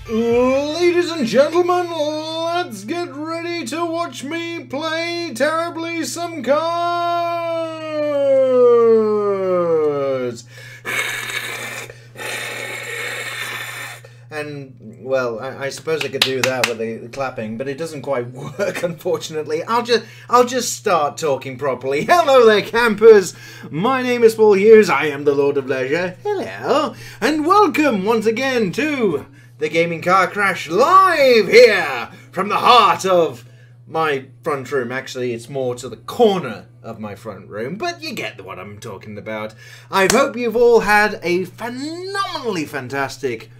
Ladies and gentlemen, let's get ready to watch me play terribly some cards! And, well, I suppose I could do that with the clapping, but it doesn't quite work, unfortunately. I'll just start talking properly. Hello there, campers! My name is Paul Hughes, I am the Lord of Leisure. Hello! And welcome once again to the Gaming Car Crash live here from the heart of my front room. Actually, it's more to the corner of my front room, but you get what I'm talking about. I hope you've all had a phenomenally fantastic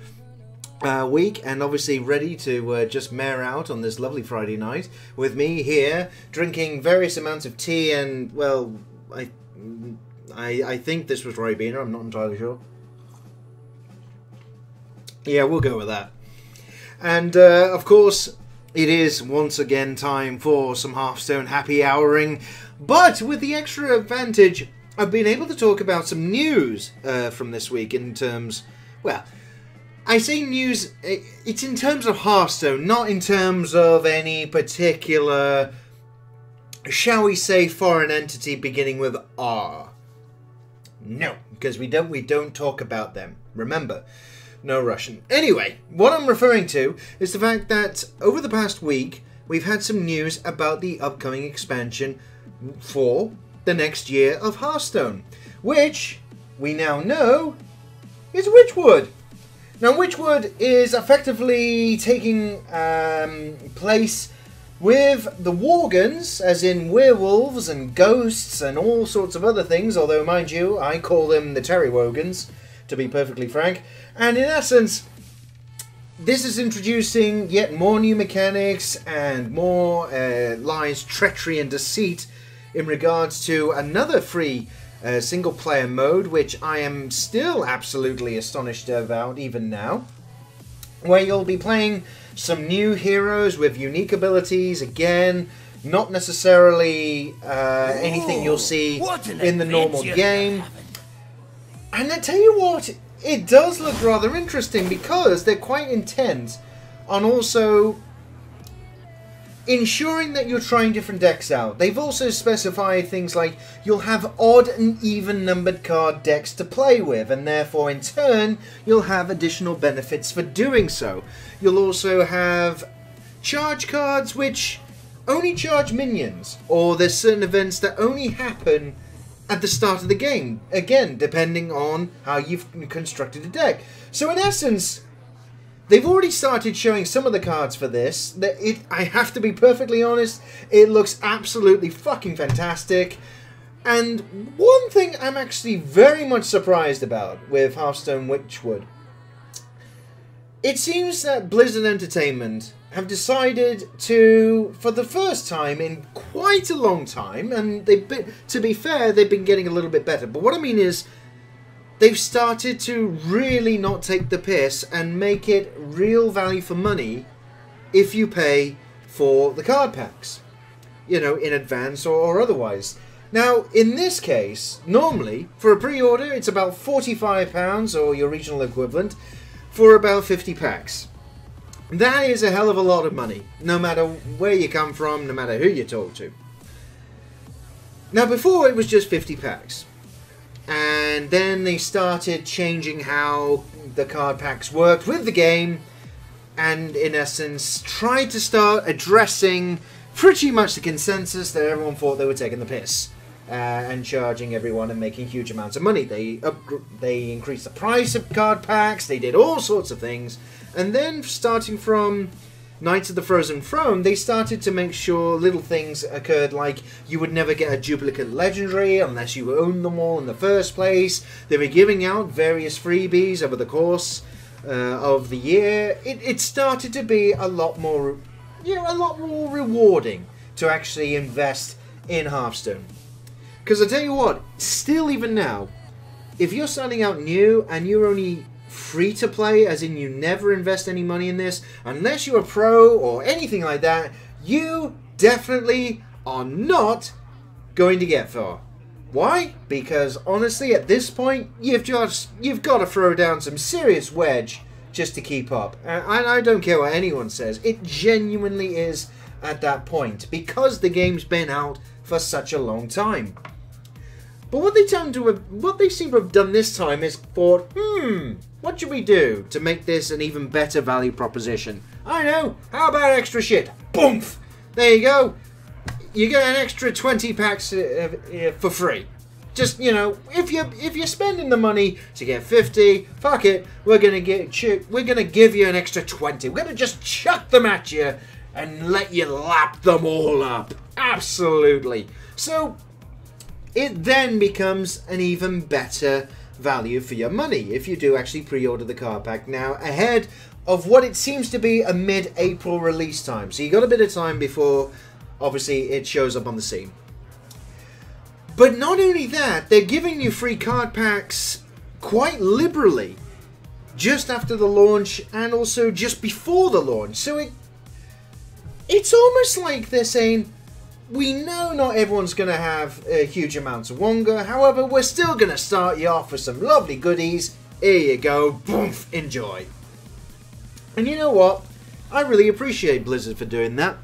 week, and obviously ready to just mare out on this lovely Friday night with me here, drinking various amounts of tea and, well, I think this was Ribena, I'm not entirely sure. Yeah, we'll go with that. And, of course, it is once again time for some Hearthstone happy houring, but with the extra advantage of being able to talk about some news from this week in terms, well, I say news, it's in terms of Hearthstone, not in terms of any particular, shall we say, foreign entity beginning with R. No, because we don't talk about them. Remember, no Russian. Anyway, what I'm referring to is the fact that over the past week, we've had some news about the upcoming expansion for the next year of Hearthstone, which we now know is Witchwood. Now, Witchwood is effectively taking place with the Worgens, as in werewolves and ghosts and all sorts of other things, although, mind you, I call them the Terrywogans, to be perfectly frank. And in essence, this is introducing yet more new mechanics and more lies, treachery and deceit in regards to another free single-player mode, which I am still absolutely astonished about even now, where you'll be playing some new heroes with unique abilities, again, not necessarily anything you'll see in the normal game. And I tell you what, it does look rather interesting because they're quite intent on also ensuring that you're trying different decks out. They've also specified things like you'll have odd and even numbered card decks to play with, and therefore in turn you'll have additional benefits for doing so. You'll also have charge cards which only charge minions, or there's certain events that only happen at the start of the game, again depending on how you've constructed a deck. So in essence, they've already started showing some of the cards for this. I have to be perfectly honest, it looks absolutely fucking fantastic. And one thing I'm actually very much surprised about with Hearthstone Witchwood, it seems that Blizzard Entertainment have decided to, for the first time in quite a long time, and to be fair, they've been getting a little bit better, but what I mean is, they've started to really not take the piss and make it real value for money if you pay for the card packs, you know, in advance or otherwise. Now, in this case, normally, for a pre-order, it's about £45, or your regional equivalent, for about 50 packs. That is a hell of a lot of money, no matter where you come from, no matter who you talk to. Now, before, it was just 50 packs. And then they started changing how the card packs worked with the game, and in essence tried to start addressing pretty much the consensus that everyone thought they were taking the piss and charging everyone and making huge amounts of money. They increased the price of card packs, they did all sorts of things, and then starting from Knights of the Frozen Throne, they started to make sure little things occurred, like you would never get a duplicate legendary unless you owned them all in the first place. They were giving out various freebies over the course of the year. It started to be a lot more, a lot more rewarding to actually invest in Hearthstone. Because I tell you what, still even now, if you're starting out new and you're only free to play, as in you never invest any money in this, unless you're a pro or anything like that, you definitely are not going to get far. Why? Because honestly, at this point, you've got to throw down some serious wedge just to keep up. And I don't care what anyone says. It genuinely is at that point because the game's been out for such a long time. But what they seem to have done this time is thought, what should we do to make this an even better value proposition? I know, how about extra shit? Boomf! There you go. You get an extra 20 packs for free. Just, you know, if you're spending the money to get 50, fuck it, we're gonna give you an extra 20. We're gonna just chuck them at you and let you lap them all up. Absolutely. So it then becomes an even better value for your money if you do actually pre-order the card pack now ahead of what it seems to be a mid-April release time. So you got a bit of time before obviously it shows up on the scene. But not only that, they're giving you free card packs quite liberally just after the launch and also just before the launch. So it's almost like they're saying, we know not everyone's going to have huge amounts of Wonga, however, we're still going to start you off with some lovely goodies. Here you go, boom, enjoy. And you know what? I really appreciate Blizzard for doing that,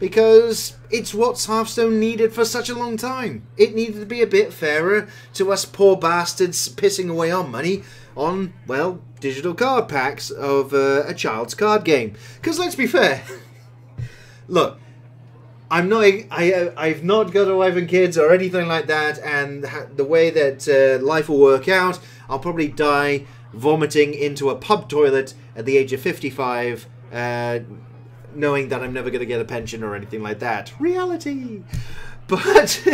because it's what Hearthstone needed for such a long time. It needed to be a bit fairer to us poor bastards pissing away our money on, well, digital card packs of a child's card game. Because let's be fair, look, I've not got a wife and kids or anything like that, and the way that life will work out, I'll probably die vomiting into a pub toilet at the age of 55, knowing that I'm never going to get a pension or anything like that. Reality! But,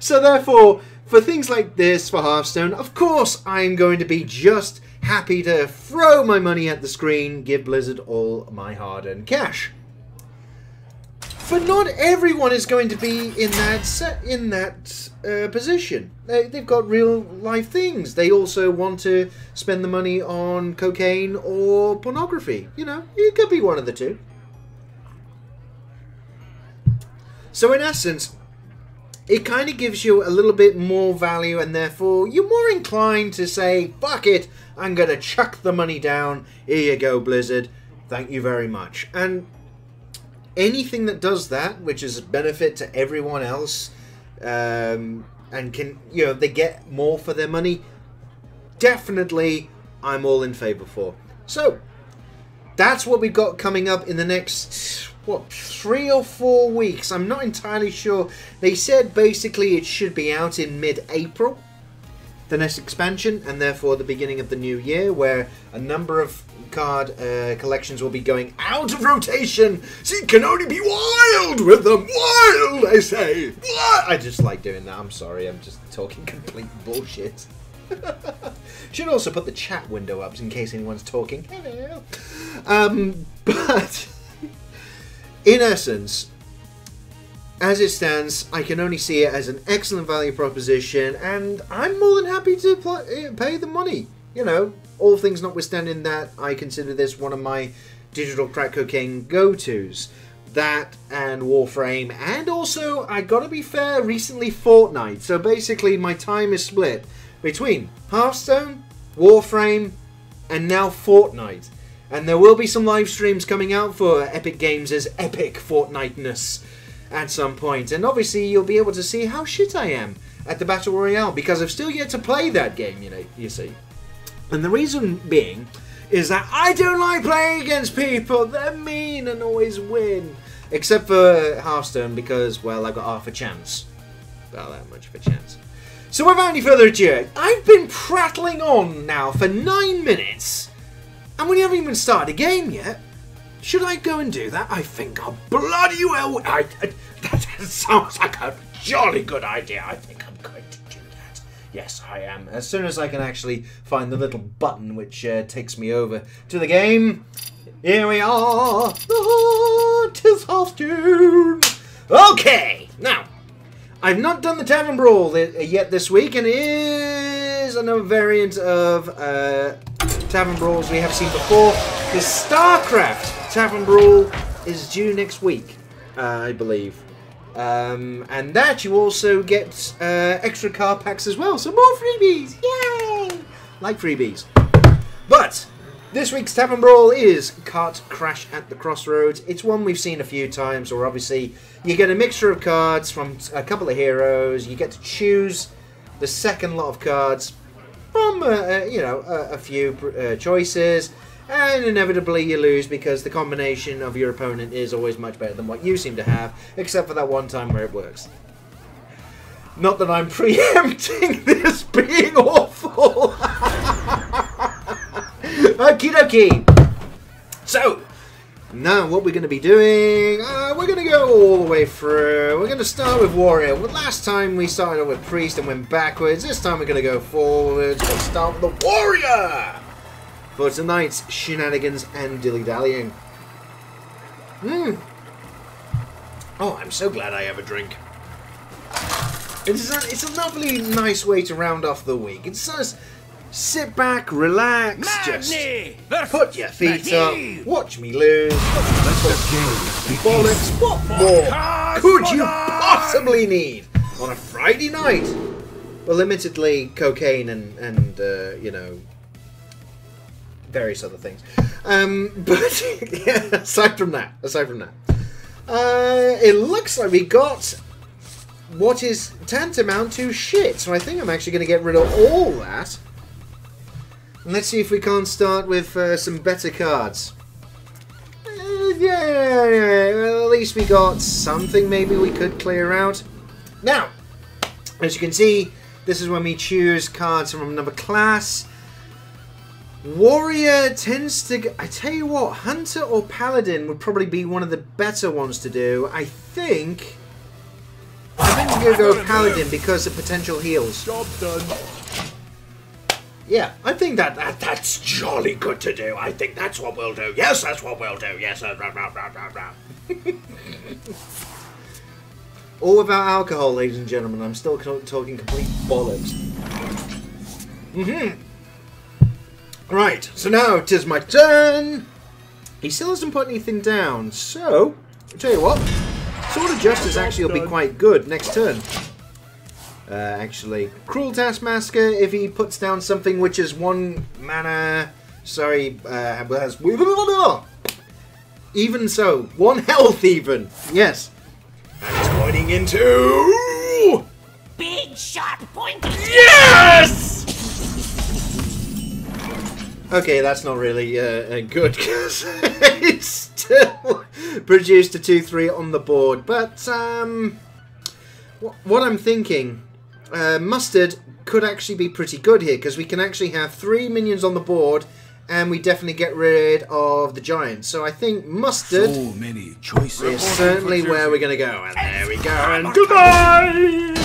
so therefore, for things like this, for Hearthstone, of course I'm going to be just happy to throw my money at the screen, give Blizzard all my hard-earned cash. But not everyone is going to be in that position. They've got real life things. They also want to spend the money on cocaine or pornography. You know, it could be one of the two. So in essence, it kind of gives you a little bit more value, and therefore you're more inclined to say, fuck it, I'm going to chuck the money down. Here you go, Blizzard. Thank you very much. And anything that does that, which is a benefit to everyone else, and can, you know, they get more for their money, definitely I'm all in favor for. So that's what we've got coming up in the next, what, 3 or 4 weeks. I'm not entirely sure. They said basically it should be out in mid-April, the next expansion, and therefore the beginning of the new year, where a number of card collections will be going out of rotation, so you can only be wild with them. Wild, I say. I just like doing that. I'm sorry, I'm just talking complete bullshit. Should also put the chat window up in case anyone's talking. Hello. But in essence, as it stands, I can only see it as an excellent value proposition, and I'm more than happy to pay the money. You know, all things notwithstanding that, I consider this one of my digital crack cocaine go-tos. That and Warframe, and also, I gotta be fair, recently Fortnite. So basically, my time is split between Hearthstone, Warframe, and now Fortnite. And there will be some live streams coming out for Epic Games' epic Fortnite-ness at some point. And obviously, you'll be able to see how shit I am at the Battle Royale, because I've still yet to play that game, you see. And the reason being is that I don't like playing against people. They're mean and always win. Except for Hearthstone, because, well, I've got half a chance. About that much of a chance. So without any further ado, I've been prattling on now for 9 minutes, and we haven't even started a game yet. Should I go and do that? I think I'll bloody well... that sounds like a jolly good idea. I think I'm going to do that. Yes, I am. As soon as I can actually find the little button which takes me over to the game. Here we are. Oh, 'tis Hearthstone. Okay, now, I've not done the Tavern Brawl yet this week, and it is another variant of Tavern Brawls we have seen before. The StarCraft Tavern Brawl is due next week, I believe. And that you also get extra card packs as well, so more freebies! Yay! Like freebies. But This week's Tavern Brawl is Cart Crash at the Crossroads. It's one we've seen a few times, where obviously you get a mixture of cards from a couple of heroes. You get to choose the second lot of cards from a few choices, and inevitably you lose because the combination of your opponent is always much better than what you seem to have, except for that one time where it works. Not that I'm preempting this being awful. Okie dokie. So, now what we're going to be doing, we're going to go all the way through. We're going to start with Warrior. Well, last time we started with Priest and went backwards. This time we're going to go forwards. We'll start with the Warrior for tonight's shenanigans and dilly-dallying. Oh, I'm so glad I have a drink. It's a lovely, nice way to round off the week. It says, sit back, relax, just put your feet up, watch me lose. Bollocks, what more could you possibly need on a Friday night? Well, limitedly cocaine and you know, various other things. But yeah, aside from that, it looks like we got what is tantamount to shit. So I think I'm actually going to get rid of all that. And let's see if we can't start with some better cards. Yeah, well, at least we got something maybe we could clear out. Now, as you can see, this is when we choose cards from another class. Warrior tends to... I tell you what, Hunter or Paladin would probably be one of the better ones to do. I think I'm going to go Paladin because of potential heals. Job done. Yeah, I think that's jolly good to do. I think that's what we'll do. Yes, that's what we'll do. Yes, all without alcohol, ladies and gentlemen. I'm still talking complete bollocks. Right, so now it is my turn. He still hasn't put anything down, so I'll tell you what. Sword of Justice actually will be quite good next turn. Actually, Cruel Taskmaster, if he puts down something which is 1 mana, sorry, has... Even so, 1 health even, yes. And it's pointing into... Big shot pointing. Yes! Okay, that's not really good, because it's still produced a 2-3 on the board, but, what I'm thinking... Mustard could actually be pretty good here, because we can actually have 3 minions on the board, and we definitely get rid of the giant. So I think Mustard So many choices. is certainly where we're going to go. And there we go, and goodbye!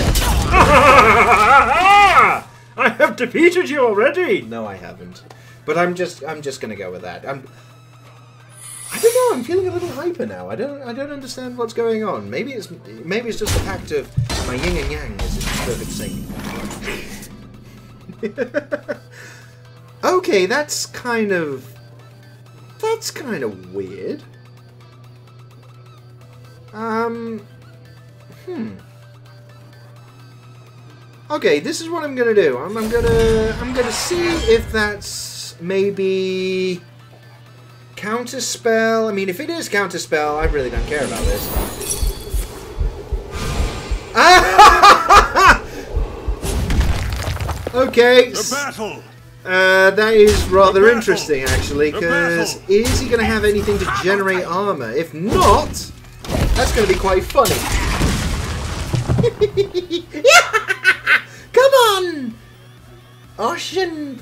I have defeated you already! No, I haven't. But I'm just going to go with that. I don't know, I'm feeling a little hyper now. I don't understand what's going on. Maybe it's just a fact of my yin and yang is in perfect sync. Okay, that's kind of weird. Okay, this is what I'm gonna do. I'm gonna see if that's maybe Counterspell. I mean, if it is Counterspell, I really don't care about this. Okay. The battle. That is rather interesting, actually, because is he going to have anything to generate armor? If not, that's going to be quite funny. Come on! Russian...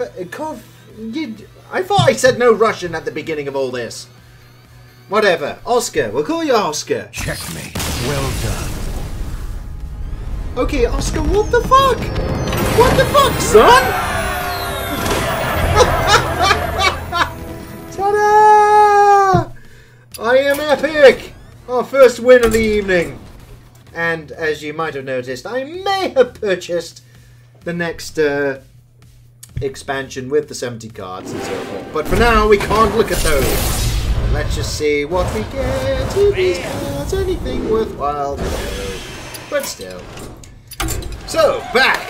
I thought I said no Russian at the beginning of all this. Whatever. Oscar. We'll call you Oscar. Checkmate. Well done. Okay, Oscar, what the fuck? What the fuck, son? Ta-da! I am epic! Our first win of the evening. And as you might have noticed, I may have purchased the next expansion with the 70 cards and so forth. But for now, we can't look at those. Let's just see what we get in these cards. Anything worthwhile? No. But still. So, back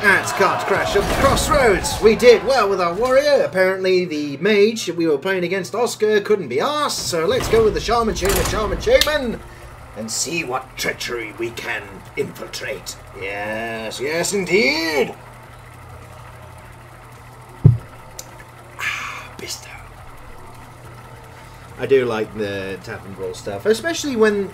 at Cart Crash of the Crossroads. We did well with our warrior. Apparently the mage we were playing against, Oscar, couldn't be arsed. So let's go with the Shaman Shaman, and see what treachery we can infiltrate. Yes, yes indeed. Bisto. I do like the Tavern Brawl stuff, especially when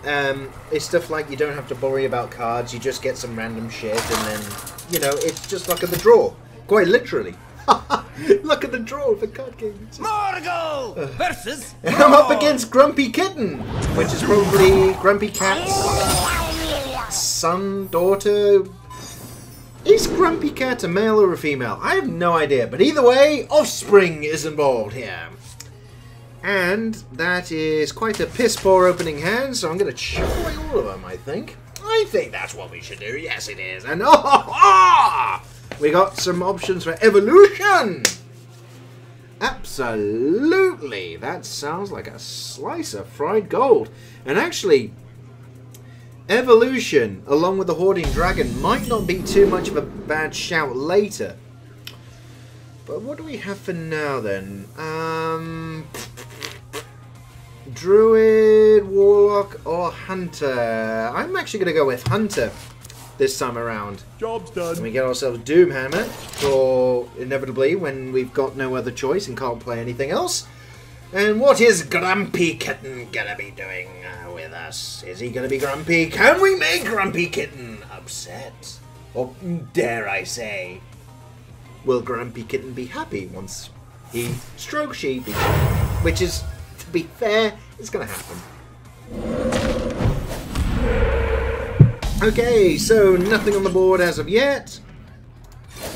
it's stuff like you don't have to worry about cards, you just get some random shit, and then, you know, it's just luck of the draw. Quite literally. Luck of the draw for card games. Morgul versus I'm up against Grumpy Kitten, which is probably Grumpy Cat's son, daughter. Is Grumpy Cat a male or a female? I have no idea, but either way, offspring is involved here. And that is quite a piss poor opening hand, so I'm going to chuck away all of them, I think. I think that's what we should do. Yes, it is. And we got some options for evolution. Absolutely. That sounds like a slice of fried gold. And actually, evolution, along with the Hoarding Dragon, might not be too much of a bad shout later. But what do we have for now, then? Druid, Warlock, or Hunter? I'm actually going to go with Hunter this time around. Job's done. And we get ourselves Doomhammer for inevitably when we've got no other choice and can't play anything else. And what is Grumpy Kitten going to be doing with us? Is he going to be grumpy? Can we make Grumpy Kitten upset? Or dare I say, will Grumpy Kitten be happy once he strokes Sheepy? Which is, to be fair, it's going to happen. Okay, so nothing on the board as of yet.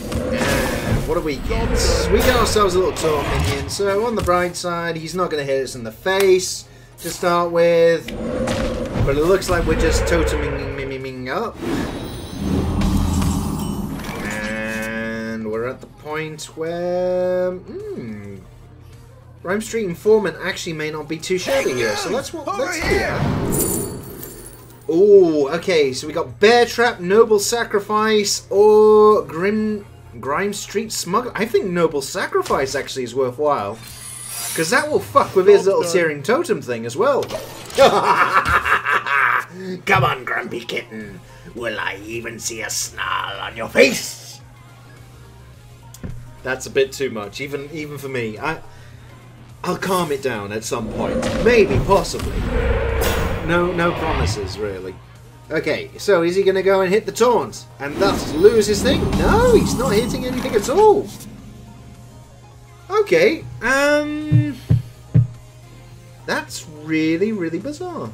And what do we get? We get ourselves a little taunt minion. So on the bright side, he's not going to hit us in the face to start with. But it looks like we're just toteming up. And we're at the point where... Rhyme Street Informant actually may not be too shabby here, so let's do that. Oh, okay, so we got Bear Trap, Noble Sacrifice, or Grime Street Smuggler. I think Noble Sacrifice actually is worthwhile, because that will fuck with his little searing totem thing as well. Come on, Grumpy Kitten. Will I even see a snarl on your face? That's a bit too much, even for me. I'll calm it down at some point. Maybe, possibly. No promises, really. Okay, so is he going to go and hit the taunt and thus lose his thing? No, he's not hitting anything at all. Okay, that's really, really bizarre.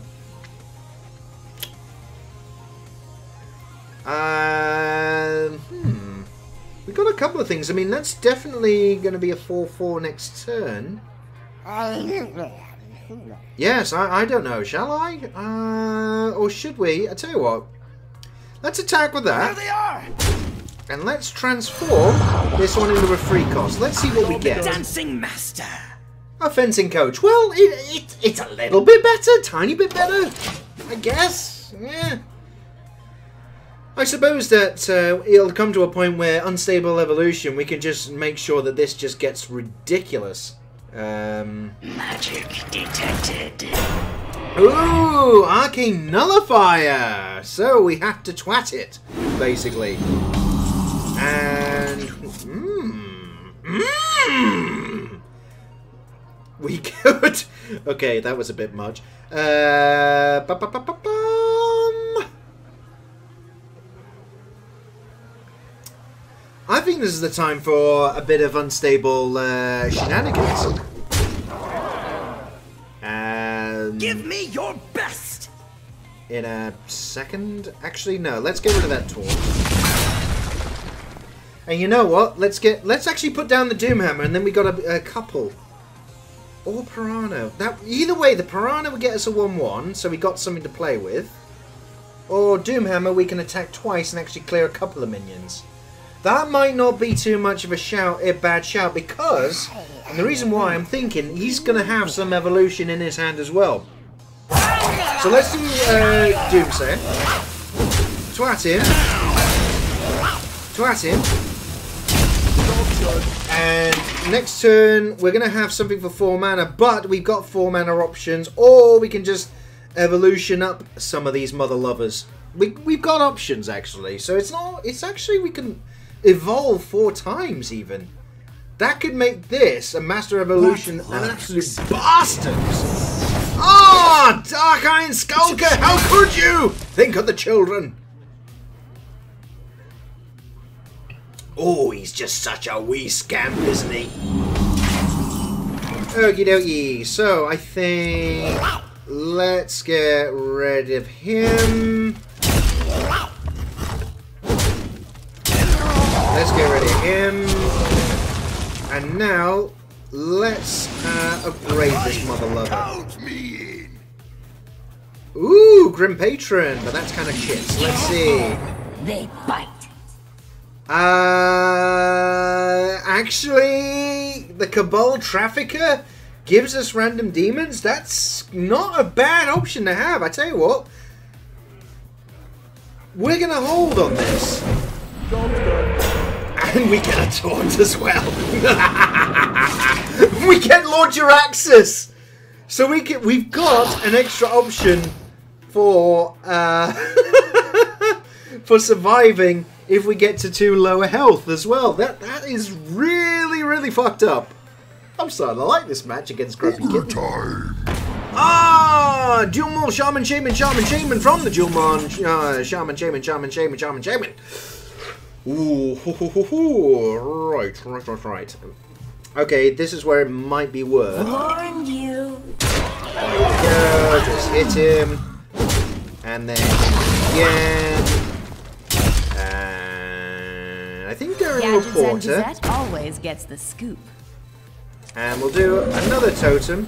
We got a couple of things. I mean, that's definitely going to be a 4/4 next turn. Yes, I don't know. Shall I? Or should we? I tell you what. Let's attack with that. There they are! And let's transform this one into a free cost. Let's see what we get. Dancing Master. A fencing coach. Well, it's a little bit better. Tiny bit better. I guess. Yeah. I suppose that it'll come to a point where unstable evolution, we can just make sure that this just gets ridiculous. Magic detected. Ooh, Arcane Nullifier! So we have to twat it, basically. And... we could... Okay, that was a bit much. I think this is the time for a bit of unstable shenanigans. Give me your best! In a second? Actually, no. Let's get rid of that taunt. And you know what? Let's actually put down the Doomhammer, and then we got a couple. Or Piranha. Either way, the Piranha would get us a 1/1, so we got something to play with. Or Doomhammer, we can attack twice and actually clear a couple of minions. That might not be too much of a bad shout, because, and the reason why I'm thinking, he's going to have some evolution in his hand as well. So let's do Doomsayer. Twat him. Twat him. And next turn, we're going to have something for 4 mana, but we've got 4 mana options, or we can just evolution up some of these mother lovers. We've got options, actually, so it's actually, we can evolve 4 times, even. That could make this, a Master Evolution, an absolute bastard! Ah, oh, Dark Iron Skulker, how could you? Think of the children. Oh, he's just such a wee scamp, isn't he? Okie dokie. So, I think... Let's get rid of him. Let's get rid of him. And now, let's upgrade this mother lover. Ooh, Grim Patron. But that's kind of shit. So let's see. They bite. Actually, the Cabal Trafficker gives us random demons. That's not a bad option to have. I tell you what, we're gonna hold on this, and we get a taunt as well. We get Launcher Axis, so we've got an extra option for for surviving. If we get to 2 lower health as well. That is really, really fucked up. I'm starting to like this match against Grumpy Kitten. Ah! Dual Shaman, Shaman, Shaman, Shaman from the Dual Shaman, Shaman, Shaman, Shaman, Shaman, Shaman. Ooh, ho, ho, ho, ho. Right. Okay, this is where it might be worth. Warned you. There we go, just hit him. And then again. I think they're a reporter. Always gets the scoop. And we'll do another totem.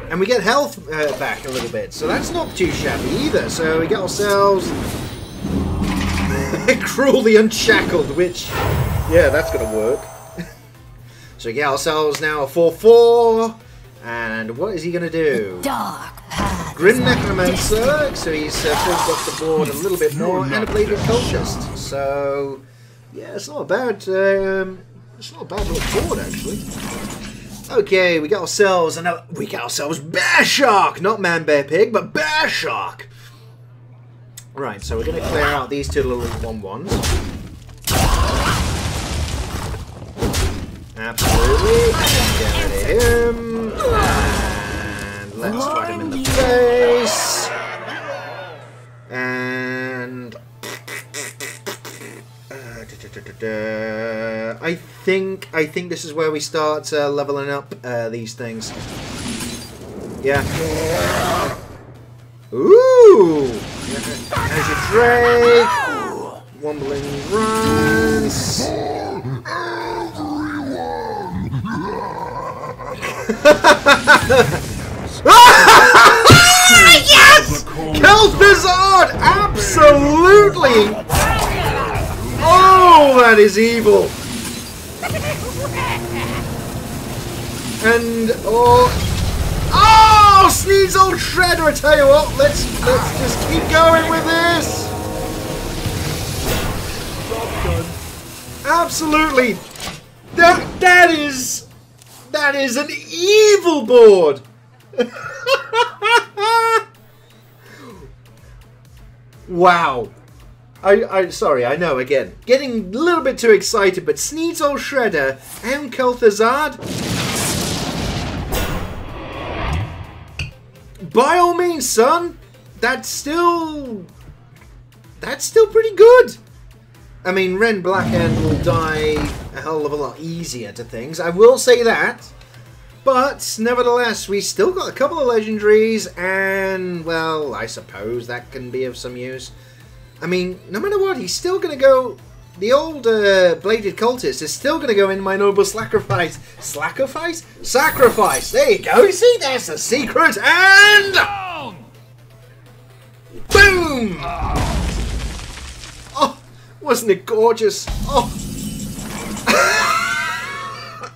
And we get health back a little bit. So that's not too shabby either. So we get ourselves Cruelly Unshackled, which, yeah, that's going to work. So we get ourselves now a 4/4. And what is he going to do? Dark path. Grim Necromancer. So he's filled up the board a little bit more. And a Bladed Cultist. So... yeah, it's not a bad little board, actually. Okay, we got ourselves Bear Shark, not Man Bear Pig, but Bear Shark. Right, so we're going to clear out these 2 little 1/1s. Absolutely. Get rid of him. And let's fight him in the face. And I think this is where we start leveling up these things. Yeah. Ooh! As your Drake. Wombling runs. Yes! Kel'Thuzad! Absolutely! Oh, that is evil! And oh, Sneasel Shredder! I tell you what, let's just keep going with this. Absolutely, that is an evil board. Wow. Sorry, I know, again, getting a little bit too excited, but Sneasel Shredder and Kel'Thuzad, by all means, son, that's still pretty good. I mean, Ren Blackhand will die a hell of a lot easier to things, I will say that. But, nevertheless, we still got a couple of legendaries, and, well, I suppose that can be of some use. I mean, no matter what, he's still going to go... The old Bladed Cultist is still going to go in my Noble Sacrifice. Sacrifice? Sacrifice! There you go, you see, that's the secret, and... boom! Oh, wasn't it gorgeous? Oh.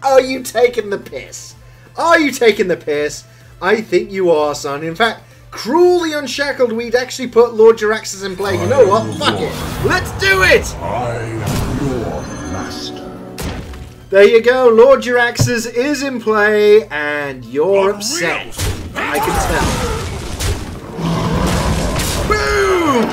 Are you taking the piss? Are you taking the piss? I think you are, son. In fact, cruelly unshackled, we'd actually put Lord Jaraxxus in play. You know what? Fuck it. Let's do it! I am your master. There you go. Lord Jaraxxus is in play, and you're upset. I can tell. Boom!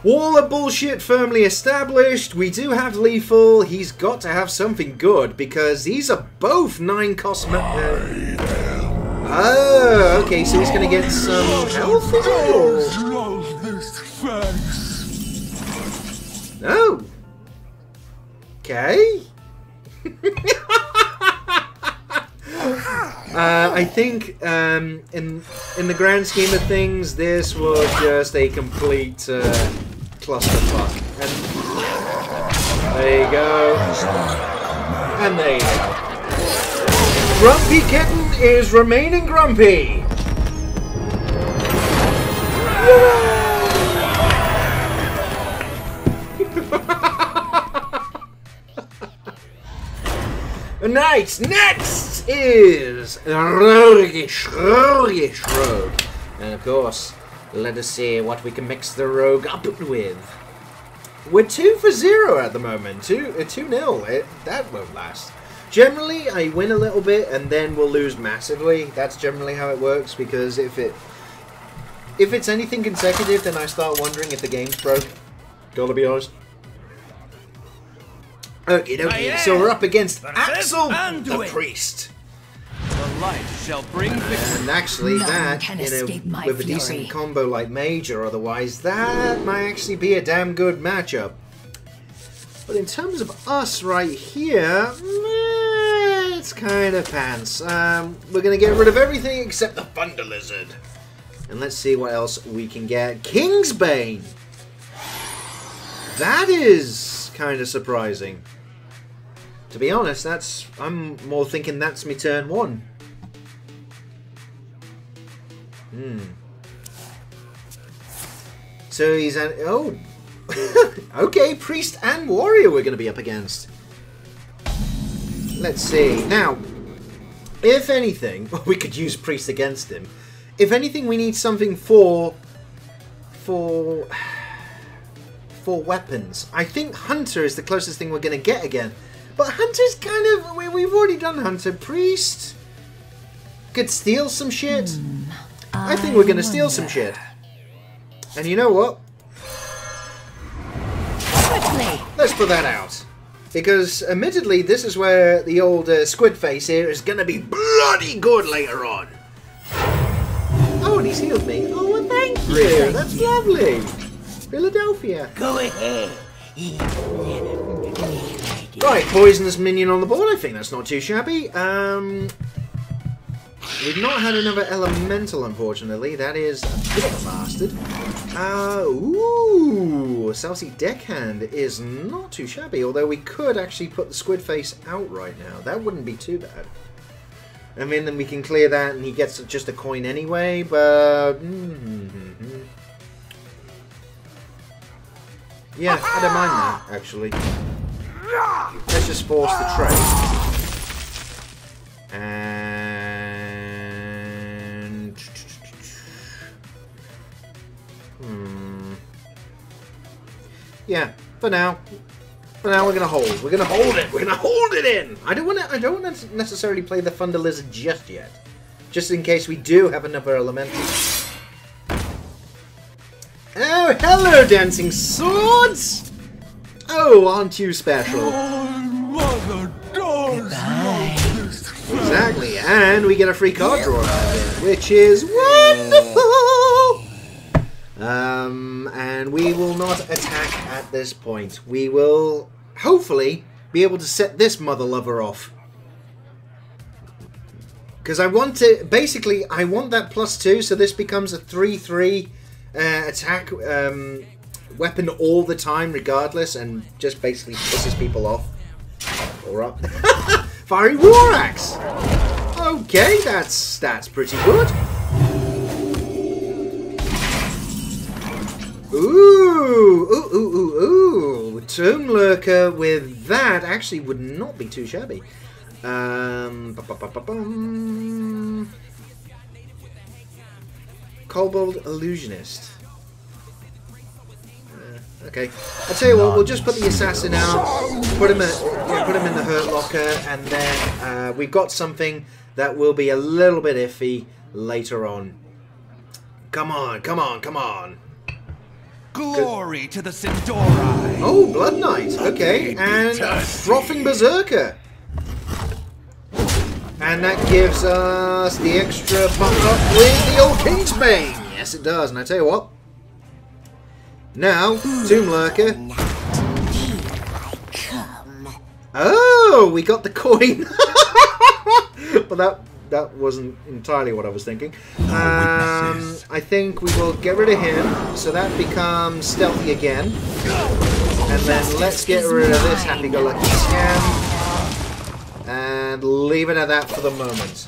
Wall of bullshit firmly established. We do have lethal. He's got to have something good because these are both 9 cost. Oh, okay. So he's going to get some health. No. Okay. I think in the grand scheme of things, this was just a complete clusterfuck. And there you go. And there you go. Grumpy Kitten is remaining grumpy. Nice. Next is Roguish Rogue. And of course, let us see what we can mix the rogue up with. We're 2 for 0 at the moment. 2-0. That won't last. Generally, I win a little bit and then we'll lose massively. That's generally how it works because if it's anything consecutive, then I start wondering if the game's broke. Gotta be honest. Okay, so we're up against Axel the Priest. The light shall bring victory. And actually that, with a decent combo like Mage or otherwise, that might actually be a damn good matchup. But in terms of us right here, it's kind of pants. We're going to get rid of everything except the Thunder Lizard. And let's see what else we can get. Kingsbane! That is kind of surprising. To be honest, I'm more thinking that's me turn 1. So he's at... Oh! Okay, Priest and Warrior we're going to be up against. Let's see. Now, if anything... we could use Priest against him. If anything, we need something for weapons. I think Hunter is the closest thing we're going to get again. But Hunter's kind of... We've already done Hunter. Priest could steal some shit. I think we're going to steal some shit. And you know what? Let's put that out. Because, admittedly, this is where the old squid face here is going to be bloody good later on. Oh, and he's healed me. Oh, well, thank you. That's lovely. Philadelphia. Go ahead. Right, poisonous minion on the board. I think that's not too shabby. We've not had another elemental, unfortunately. That is a bit of a bastard. Ooh, Saucy Deckhand is not too shabby, although we could actually put the squid face out right now. That wouldn't be too bad. I mean, then we can clear that and he gets just a coin anyway, but... Yeah, I don't mind that, actually. Let's just force the trade. And... Yeah, for now we're gonna hold. We're gonna hold it. We're gonna hold it in. I don't want to necessarily play the Thunder Lizard just yet, just in case we do have another elemental. Oh, hello, dancing swords! Oh, aren't you special? Exactly, and we get a free card draw out of it, which is wonderful! And we will not attack at this point. We will, hopefully, be able to set this mother lover off. Because I want to, basically, I want that +2, so this becomes a 3/3 attack weapon all the time, regardless, and just basically pisses people off. Alright. Fiery War Axe! Okay, that's pretty good. Ooh. Tomb Lurker with that actually would not be too shabby. Kobold Illusionist. Okay, I'll tell you what. We'll just put the assassin out, put him in the hurt locker, and then we've got something that will be a little bit iffy later on. Come on, come on, come on! Glory to the Sindori! Oh, Blood Knight. Okay, and Frothing Berserker. And that gives us the extra bump up with the old Kingsbane. Yes, it does. And I tell you what. Now, Tomb Lurker. Oh, we got the coin. But that wasn't entirely what I was thinking. I think we will get rid of him, so that becomes stealthy again. And then let's get rid of this happy-go-lucky scam. And leave it at that for the moment.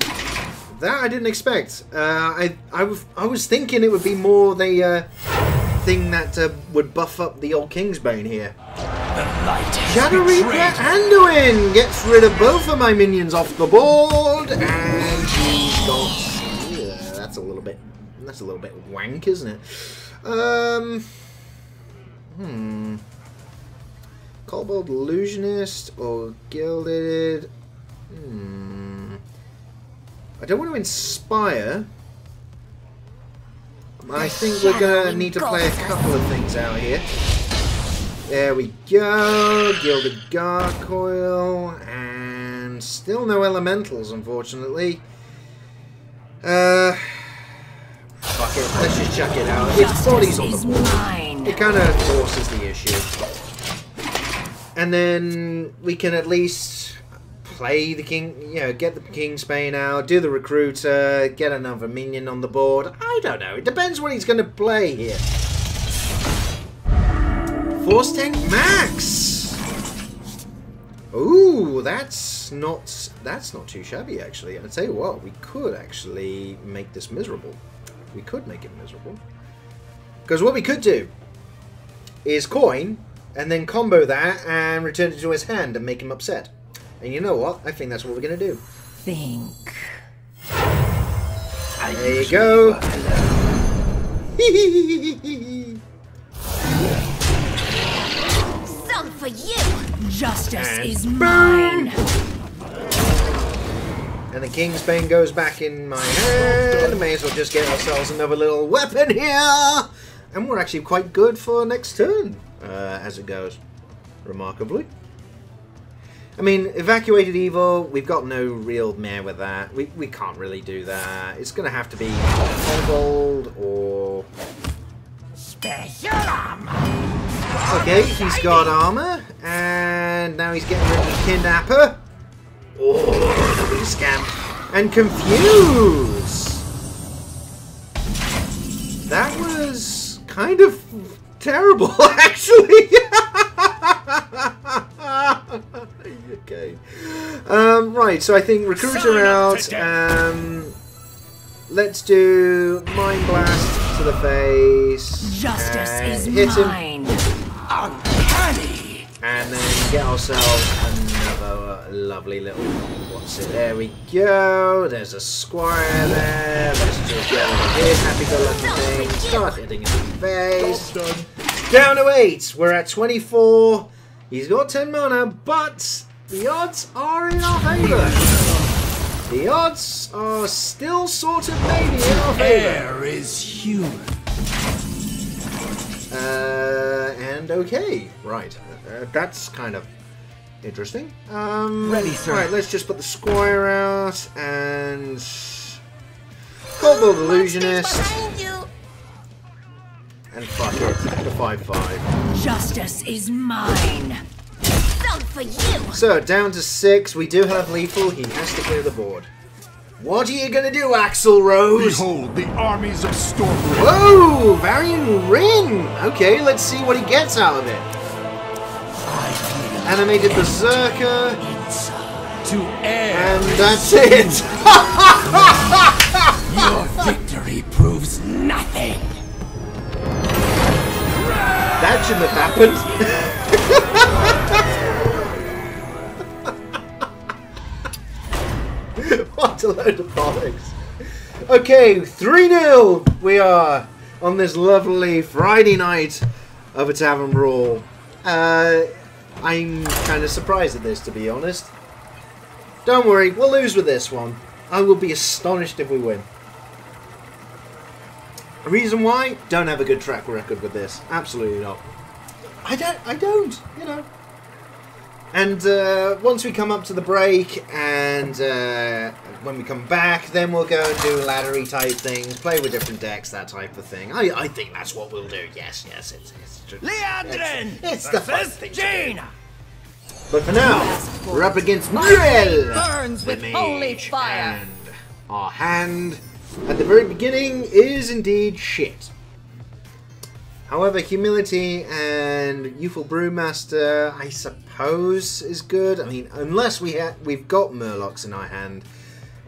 That I didn't expect. I was thinking it would be more the thing that would buff up the old Kingsbane here. Shadow Reaper Anduin gets rid of both of my minions off the board, and he's got. Yeah, that's a little bit wank, isn't it? Kobold Illusionist or Gilded. I don't want to inspire. I think we're gonna need to play a couple of things out here. There we go. Gilded Gargoyle, and still no elementals, unfortunately. Fuck it. Let's just chuck it out. Its body's on the board. It kind of forces the issue. And then we can at least play the king, get the Kingsbane out, do the Recruiter, get another minion on the board. I don't know. It depends what he's going to play here. Force Tank Max. Ooh, that's not too shabby actually. I'll tell you what, we could actually make this miserable. We could make it miserable. Because what we could do is coin and then combo that and return it to his hand and make him upset. And you know what? I think that's what we're going to do. Think. There you go. Some for you. Justice is mine. And the Kingsbane goes back in my hand. May as well just get ourselves another little weapon here. And we're actually quite good for next turn, as it goes. Remarkably. I mean, Evacuated Evil, we've got no real meh with that. We can't really do that. It's going to have to be Kobold or... Special armor. Okay, he's got armor. And now he's getting rid of the Kidnapper. Oh, lovely scam. And Confuse. That was kind of terrible, actually. Okay. Right, so I think Recruiter out. Let's do Mind Blast to the face. Justice is hit mine. Uncanny. And then get ourselves another lovely little... What's it? There we go. There's a Squire there. Let's just get rid of this happy-go-lucky thing. Start hitting him in the face. Down to 8. We're at 24. He's got 10 mana, but the odds are in our favour. The odds are still sort of maybe in our favour. Air is human. And okay, right. That's kind of interesting. Ready, sir. Right, let's just put the Squire out and Kobold Illusionist. And fuck it, the 5/5. Justice is mine. Some for you. So down to 6. We do have lethal. He has to clear the board. What are you gonna do, Axl Rose? Behold the armies of Stormbreath. Whoa, Varian Ring. Okay, let's see what he gets out of it. Animated Berserker. To air. And that's it. Your victory proves nothing. That shouldn't have happened. What a load of bollocks. Okay, 3-0 we are on this lovely Friday night of a Tavern Brawl. I'm kind of surprised at this, to be honest. Don't worry, we'll lose with this one. I will be astonished if we win. Reason why? Don't have a good track record with this. Absolutely not. I don't, you know. And once we come up to the break, and when we come back, then we'll go and do laddery type things, play with different decks, that type of thing. I think that's what we'll do. Yes, it's it's the fun thing to do. But for now, we're up against Noel, burns with holy fire. And our hand at the very beginning is indeed shit. However, Humility and Youthful Brewmaster, I suppose, is good. I mean, unless we've got Murlocs in our hand,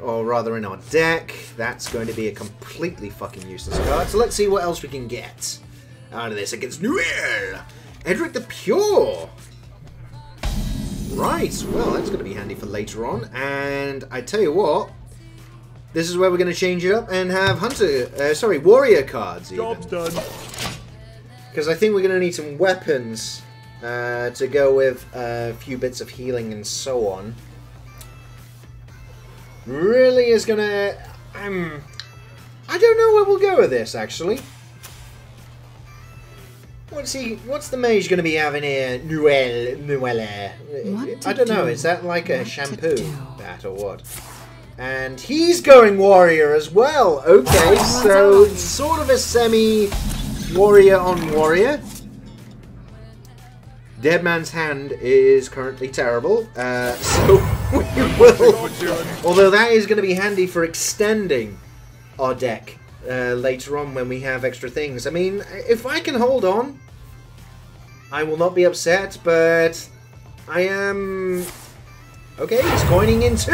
or rather in our deck, that's going to be a completely fucking useless card. So let's see what else we can get out of this against Noel. Edric the Pure. Right, well, that's going to be handy for later on. And I tell you what, this is where we're going to change it up and have warrior cards even. Job's done. Because I think we're going to need some weapons to go with a few bits of healing and so on. Really is going to... I don't know where we'll go with this, actually. What's the mage going to be having here? Nuelle. I don't know. Is that like a shampoo? That or what? And he's going warrior as well. Okay, so it's sort of a semi... warrior on warrior. Dead Man's Hand is currently terrible, so we will. Although that is going to be handy for extending our deck later on when we have extra things. I mean, if I can hold on, I will not be upset. But I am okay. He's coining into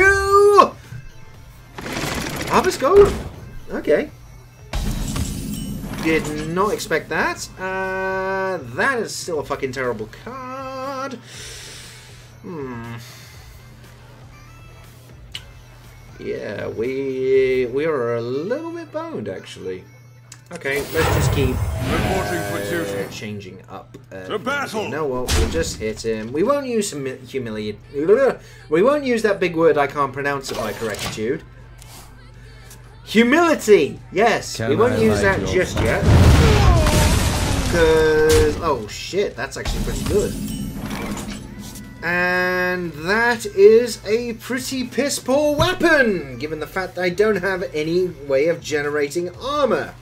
Harvest Golem. Okay. Did not expect that. That is still a fucking terrible card. Yeah, we are a little bit boned actually. Okay, let's just keep changing up. To battle. You know what? We'll just hit him. We won't use some humiliate. We won't use that big word I can't pronounce at my correctitude. Humility! Yes, we won't use that just yet. Because... oh shit, that's actually pretty good. And that is a pretty piss-poor weapon, given the fact that I don't have any way of generating armor.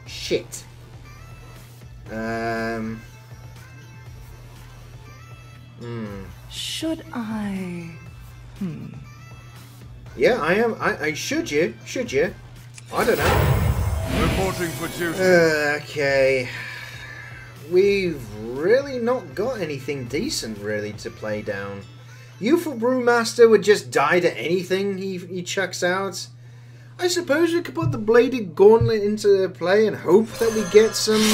Shit. Should I... Yeah, I am. Should you? Should you? I don't know. Reporting for duty. Okay. We've really not got anything decent, really, to play down. Youthful Brewmaster would just die to anything he chucks out. I suppose we could put the Bladed Gauntlet into play and hope that we get some...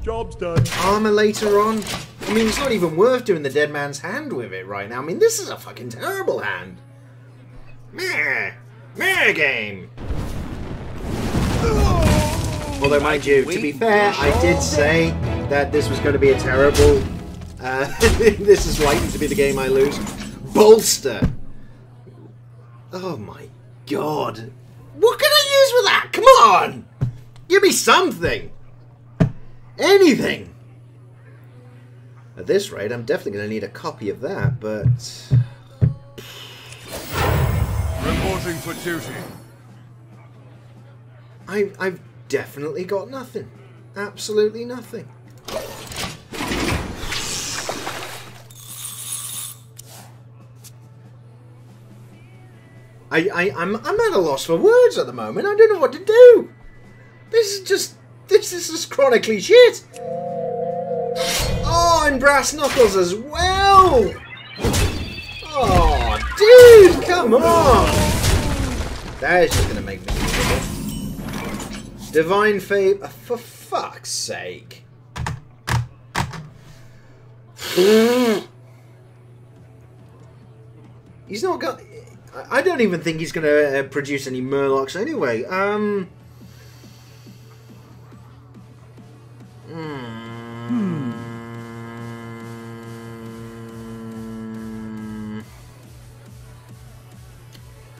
Job's done. Armor later on. I mean, it's not even worth doing the Dead Man's Hand with it right now. I mean, this is a fucking terrible hand. Meh game. Although, mind you, to be fair, I did say that this was going to be a terrible... this is likely to be the game I lose. Bolster. Oh my god. What can I use with that? Come on! Give me something! Anything! At this rate, I'm definitely going to need a copy of that, but... Reporting for duty. I've definitely got nothing. Absolutely nothing. I'm at a loss for words at the moment. I don't know what to do. This is just chronically shit. Oh, and brass knuckles as well. Oh, dude, come on. That is just gonna make me miserable. Divine Favor, for fuck's sake. He's not got... I don't even think he's going to produce any Murlocs anyway.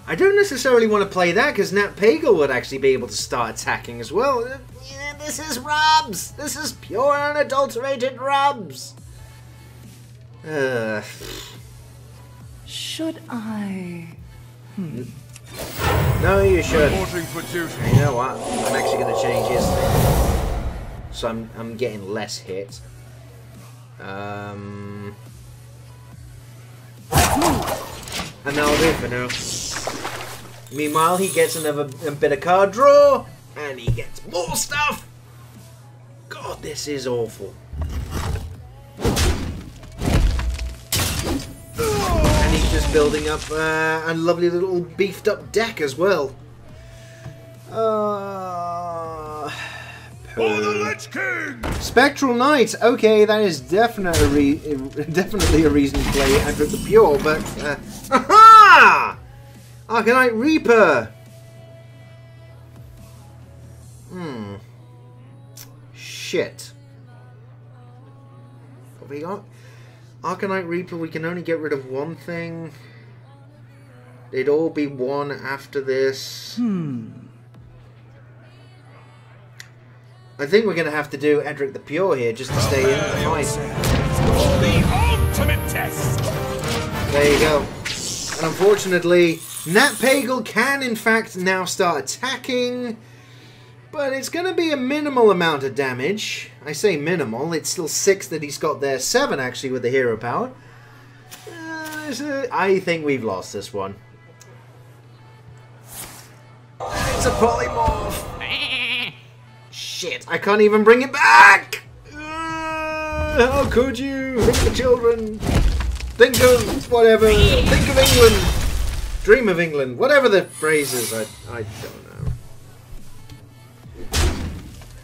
I don't necessarily want to play that because Nat Pagel would actually be able to start attacking as well. Yeah, this is rubs! This is pure unadulterated rubs! Should I? No, you should. Reporting for duty. You know what? I'm actually going to change his thing. So I'm getting less hit. And that'll do for now. Meanwhile, he gets another bit of card draw, and he gets more stuff. God, this is awful. And he's just building up a lovely little beefed up deck as well. For the Lich King! Spectral Knight. Okay, that is definitely a reason to play Edric the Pure, but aha! Arcanite Reaper. Shit. What we got? Arcanite Reaper. We can only get rid of one thing. It'd all be one after this. I think we're going to have to do Edric the Pure here just to stay in the fight. The ultimate test! There you go. And unfortunately, Nat Pagel can in fact now start attacking, but it's going to be a minimal amount of damage. I say minimal, it's still 6 that he's got there, 7 actually with the hero power. I think we've lost this one. It's a polymorph! Shit, I can't even bring it back! How could you? Think of the children. Think of whatever. Think of England. Dream of England. Whatever the phrase is, I don't know.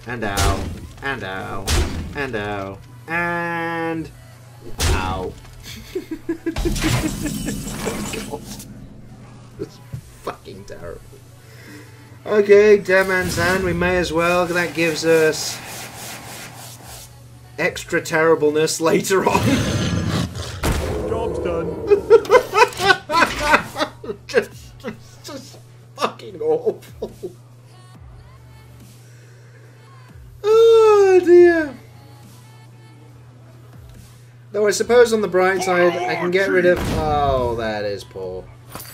And ow. And ow. And ow. And ow. God. That's fucking terrible. Okay, Dead Man's Hand, we may as well. That gives us extra terribleness later on. Job's done. just fucking awful. Oh dear. Though I suppose on the bright side, I can get rid of... Oh, that is poor.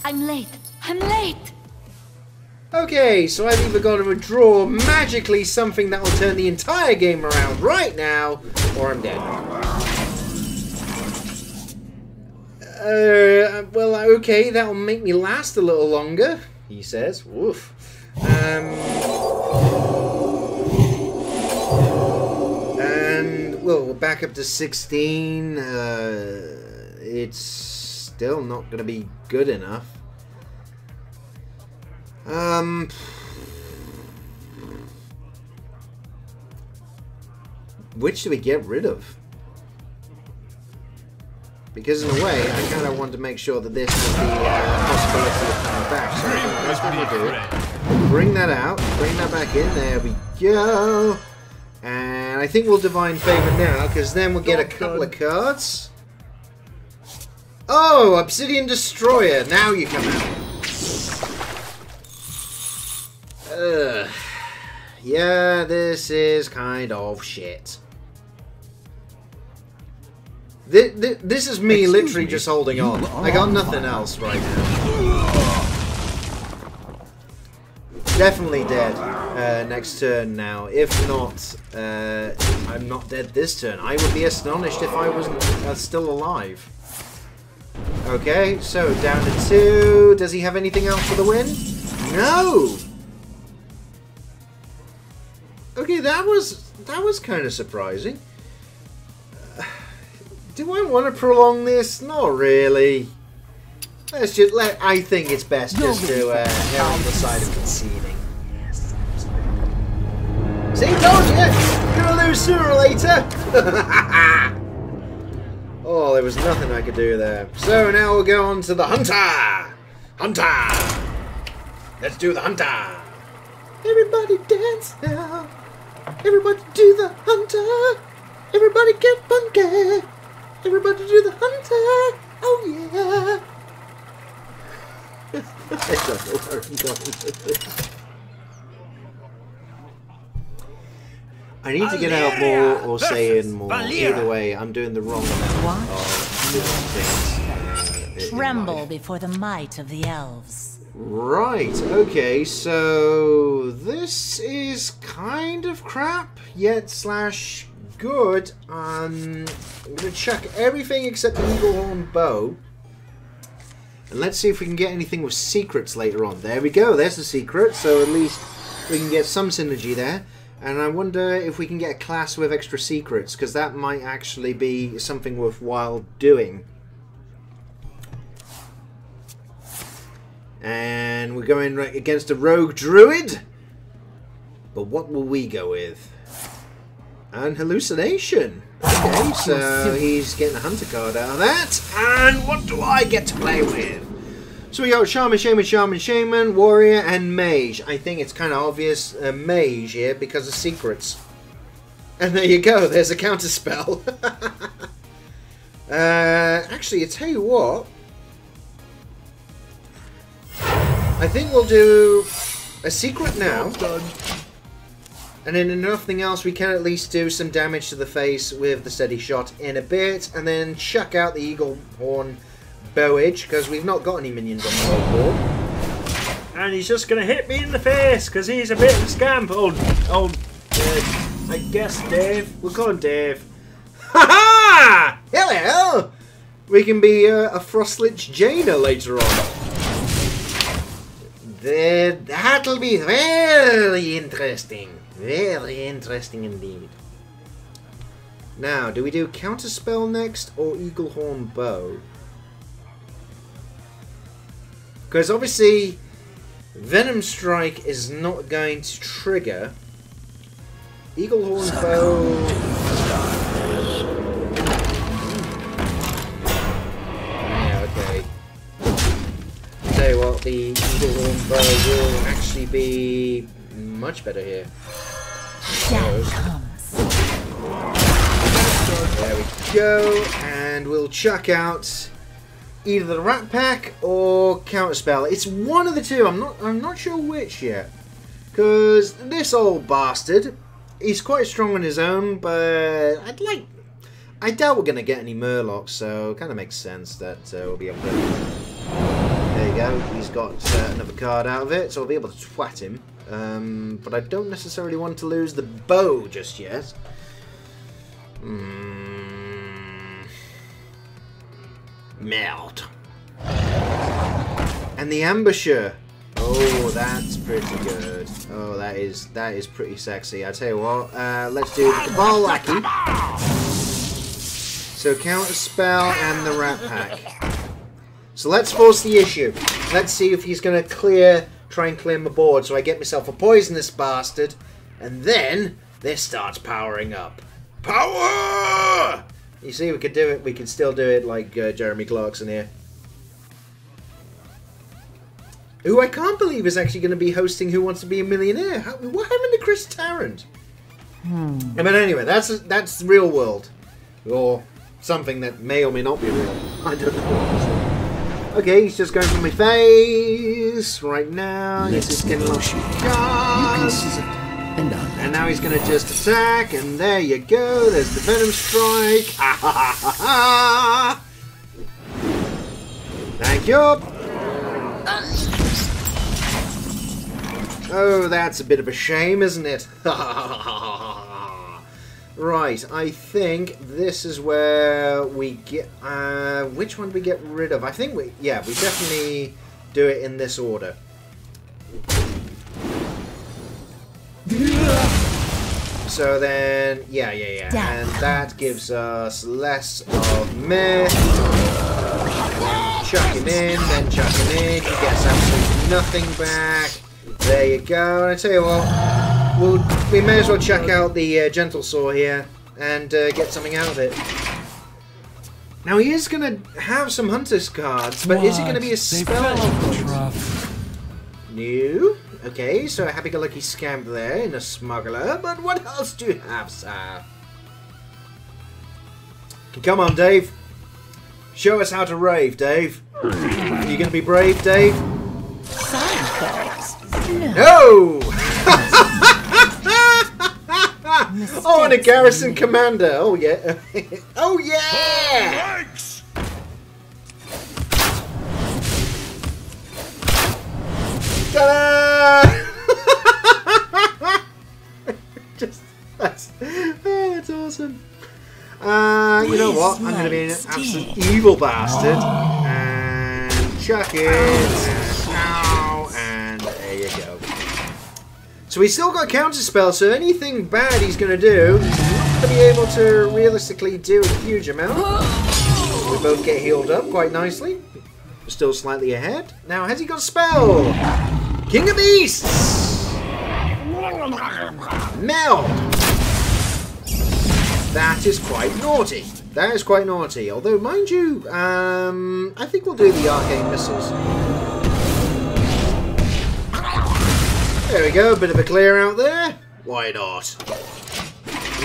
I'm late. I'm late. Okay, so I've either got to withdraw magically something that will turn the entire game around right now, or I'm dead. Well, okay, that'll make me last a little longer, he says. Woof. And, well, we're back up to 16. It's still not going to be good enough. Which do we get rid of? Because in a way, I kind of want to make sure that this has the possibility of coming back. So that's what we'll do. Bring that out. Bring that back in. There we go. And I think we'll Divine Favor now, because then we'll get a couple of cards. Oh, Obsidian Destroyer. Now you come out. Yeah, this is kind of shit. This is me literally just holding on. I got nothing else right now. Definitely dead next turn now. If not, I'm not dead this turn. I would be astonished if I wasn't still alive. Okay, so down to 2. Does he have anything else for the win? No! Okay, that was kind of surprising. Do I want to prolong this? Not really. Let's just I think it's best just to err on the side of conceding. Yes. See, told you, you're gonna lose sooner or later. Oh, there was nothing I could do there. So now we'll go on to the Hunter. Hunter! Let's do the hunter! Everybody dance now. Everybody do the hunter. Everybody get funky. Everybody do the hunter. Oh yeah. I don't know where I'm going with this. I need to get out more or say in more. Either way, I'm doing the wrong amount of doing things. Tremble before the might of the elves. Right, okay, so this is kind of crap, yet slash good. I'm gonna chuck everything except the Eaglehorn bow. And let's see if we can get anything with secrets later on. There we go, there's the secret, so at least we can get some synergy there. And I wonder if we can get a class with extra secrets, because that might actually be something worthwhile doing. And we're going right against a rogue druid. But what will we go with? An hallucination. Okay, so he's getting a hunter card out of that. And what do I get to play with? So we got shaman, warrior, and mage. I think it's kind of obvious mage here because of secrets. And there you go, there's a counter spell. Actually, I tell you what. I think we'll do a secret now. And then if nothing else, we can at least do some damage to the face with the steady shot in a bit. And then chuck out the Eaglehorn bowage, because we've not got any minions on the whole board. And he's just going to hit me in the face, because he's a bit of a scamp. I guess Dave. We'll call him Dave. Ha ha! Hello! We can be a Frostlich Jaina later on. That'll be very interesting. Very interesting indeed. Now, do we do Counterspell next or Eaglehorn Bow? Because obviously, Venom Strike is not going to trigger. Eaglehorn Bow. Yeah, okay. Tell you what, the Eaglehorn Bow will actually be much better here. There we go, and we'll chuck out either the Rat Pack or Counterspell. It's one of the two. I'm not sure which yet, because this old bastard, he's quite strong on his own, but I doubt we're gonna get any Murlocs, so it kind of makes sense that we'll be able to. There you go. He's got another card out of it, so I'll be able to twat him. But I don't necessarily want to lose the bow just yet. Melt. And the Ambusher. Oh, that's pretty good. Oh, that is pretty sexy. I tell you what, let's do the Cabal Lackey. So Counterspell and the Rat Pack. So let's force the issue. Let's see if he's going to try and clear my board, so I get myself a poisonous bastard, and then this starts powering up. Power! You see, we could do it. We could still do it like Jeremy Clarkson here, who I can't believe is actually going to be hosting Who Wants to Be a Millionaire. What happened to Chris Tarrant? But anyway, that's real world, or something that may or may not be real. I don't know. Okay, he's just going for my face right now. He's just getting a lot of cards. And now he's going to just attack, and there you go. There's the Venom Strike. Thank you. Oh, that's a bit of a shame, isn't it? Right, I think this is where we get... which one do we get rid of? I think we definitely do it in this order. So then, yeah. And that gives us less of meh. Chuck him in, then chuck him in. He gets absolutely nothing back. There you go. And I tell you what, we may as well check out the Gentle Saw here and get something out of it. Now he is going to have some Hunter's cards, but is it going to be a spell? No. Okay, so a happy-go-lucky scamp there in a smuggler, but what else do you have, sir? Come on, Dave. Show us how to rave, Dave. Are you going to be brave, Dave? Sideburns. No! Oh, and a garrison commander. Oh, yeah. Oh, yeah! Ranks! Ta-da! That's awesome. You know what? I'm going to be an absolute evil bastard. And chuck it. Ow, and there you go. So he's still got a counter spell, so anything bad he's going to do, he's not going to be able to realistically do a huge amount. We both get healed up quite nicely. We're still slightly ahead. Now, has he got a spell? King of Beasts! Meld! That is quite naughty. That is quite naughty. Although, mind you, I think we'll do the arcane missiles. There we go, a bit of a clear out there. Why not?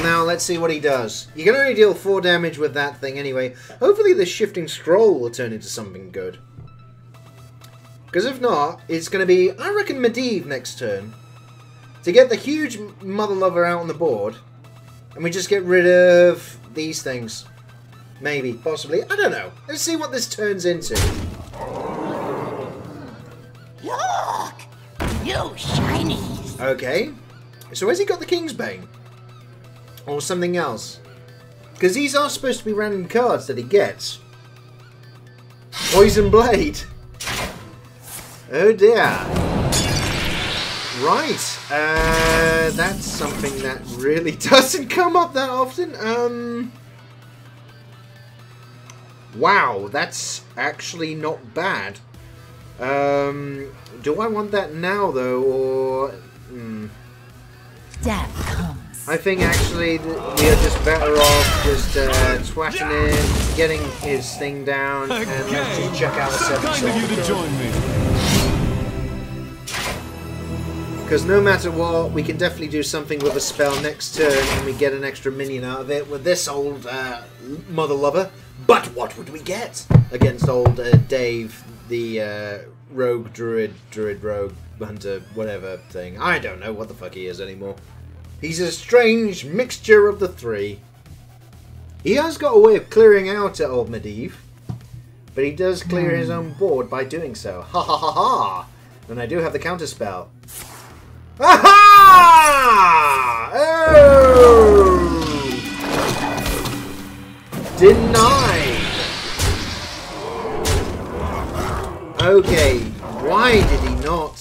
Now let's see what he does. You can only deal 4 damage with that thing anyway. Hopefully the shifting scroll will turn into something good. Because if not, it's going to be, I reckon, Medivh next turn. To get the huge Mother Lover out on the board. And we just get rid of these things. Maybe, possibly. I don't know. Let's see what this turns into. Look! You shinies! Okay. So has he got the Kingsbane? Or something else? Because these are supposed to be random cards that he gets. Poison Blade. Oh dear. Right. That's something that really doesn't come up that often. Wow, that's actually not bad. Do I want that now though, or... Death comes. I think actually we are just better off just twatting him, getting his thing down, and let's just check out the 7 Kind of you to join me. Because no matter what, we can definitely do something with a spell next turn, and we get an extra minion out of it with this old Mother Lover. But what would we get against old Dave, the rogue druid rogue hunter, whatever thing? I don't know what the fuck he is anymore. He's a strange mixture of the 3. He has got a way of clearing out old Medivh, but he does clear his own board by doing so. Ha ha ha ha! And I do have the counter spell. Aha! Oh! Denied! Okay, why did he not?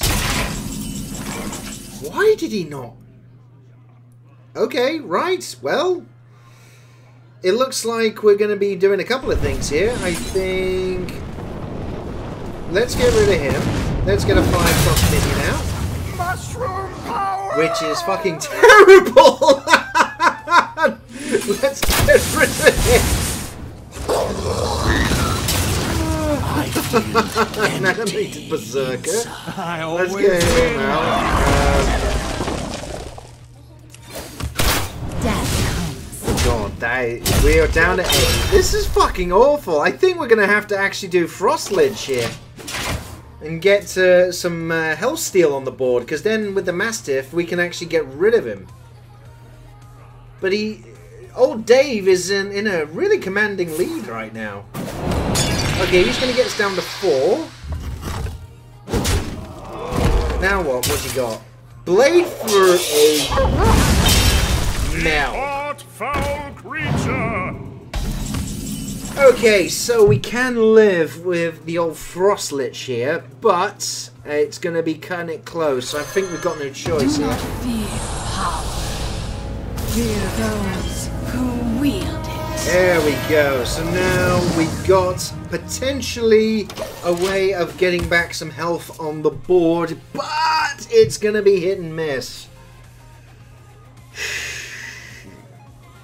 Why did he not? Okay, right, well, it looks like we're going to be doing a couple of things here. I think, let's get rid of him. Let's get a 5+ minion out. Mushroom power! Which is fucking terrible! Let's get rid of him! An animated berserker. Let's get him out. God, we are down to 8. This is fucking awful. I think we're going to have to actually do Frost Lich here. And get some health steal on the board, because then with the Mastiff we can actually get rid of him. But old Dave is in a really commanding lead right now. Okay, he's going to get us down to 4. Now what? What's he got? Blade for a Mel. Hot, foul creature! Okay, so we can live with the old Frost Lich here, but it's going to be cutting it close. So I think we've got no choice Do here. not fear power. Fear those who wield it. There we go. So now we've got potentially a way of getting back some health on the board, but it's going to be hit and miss.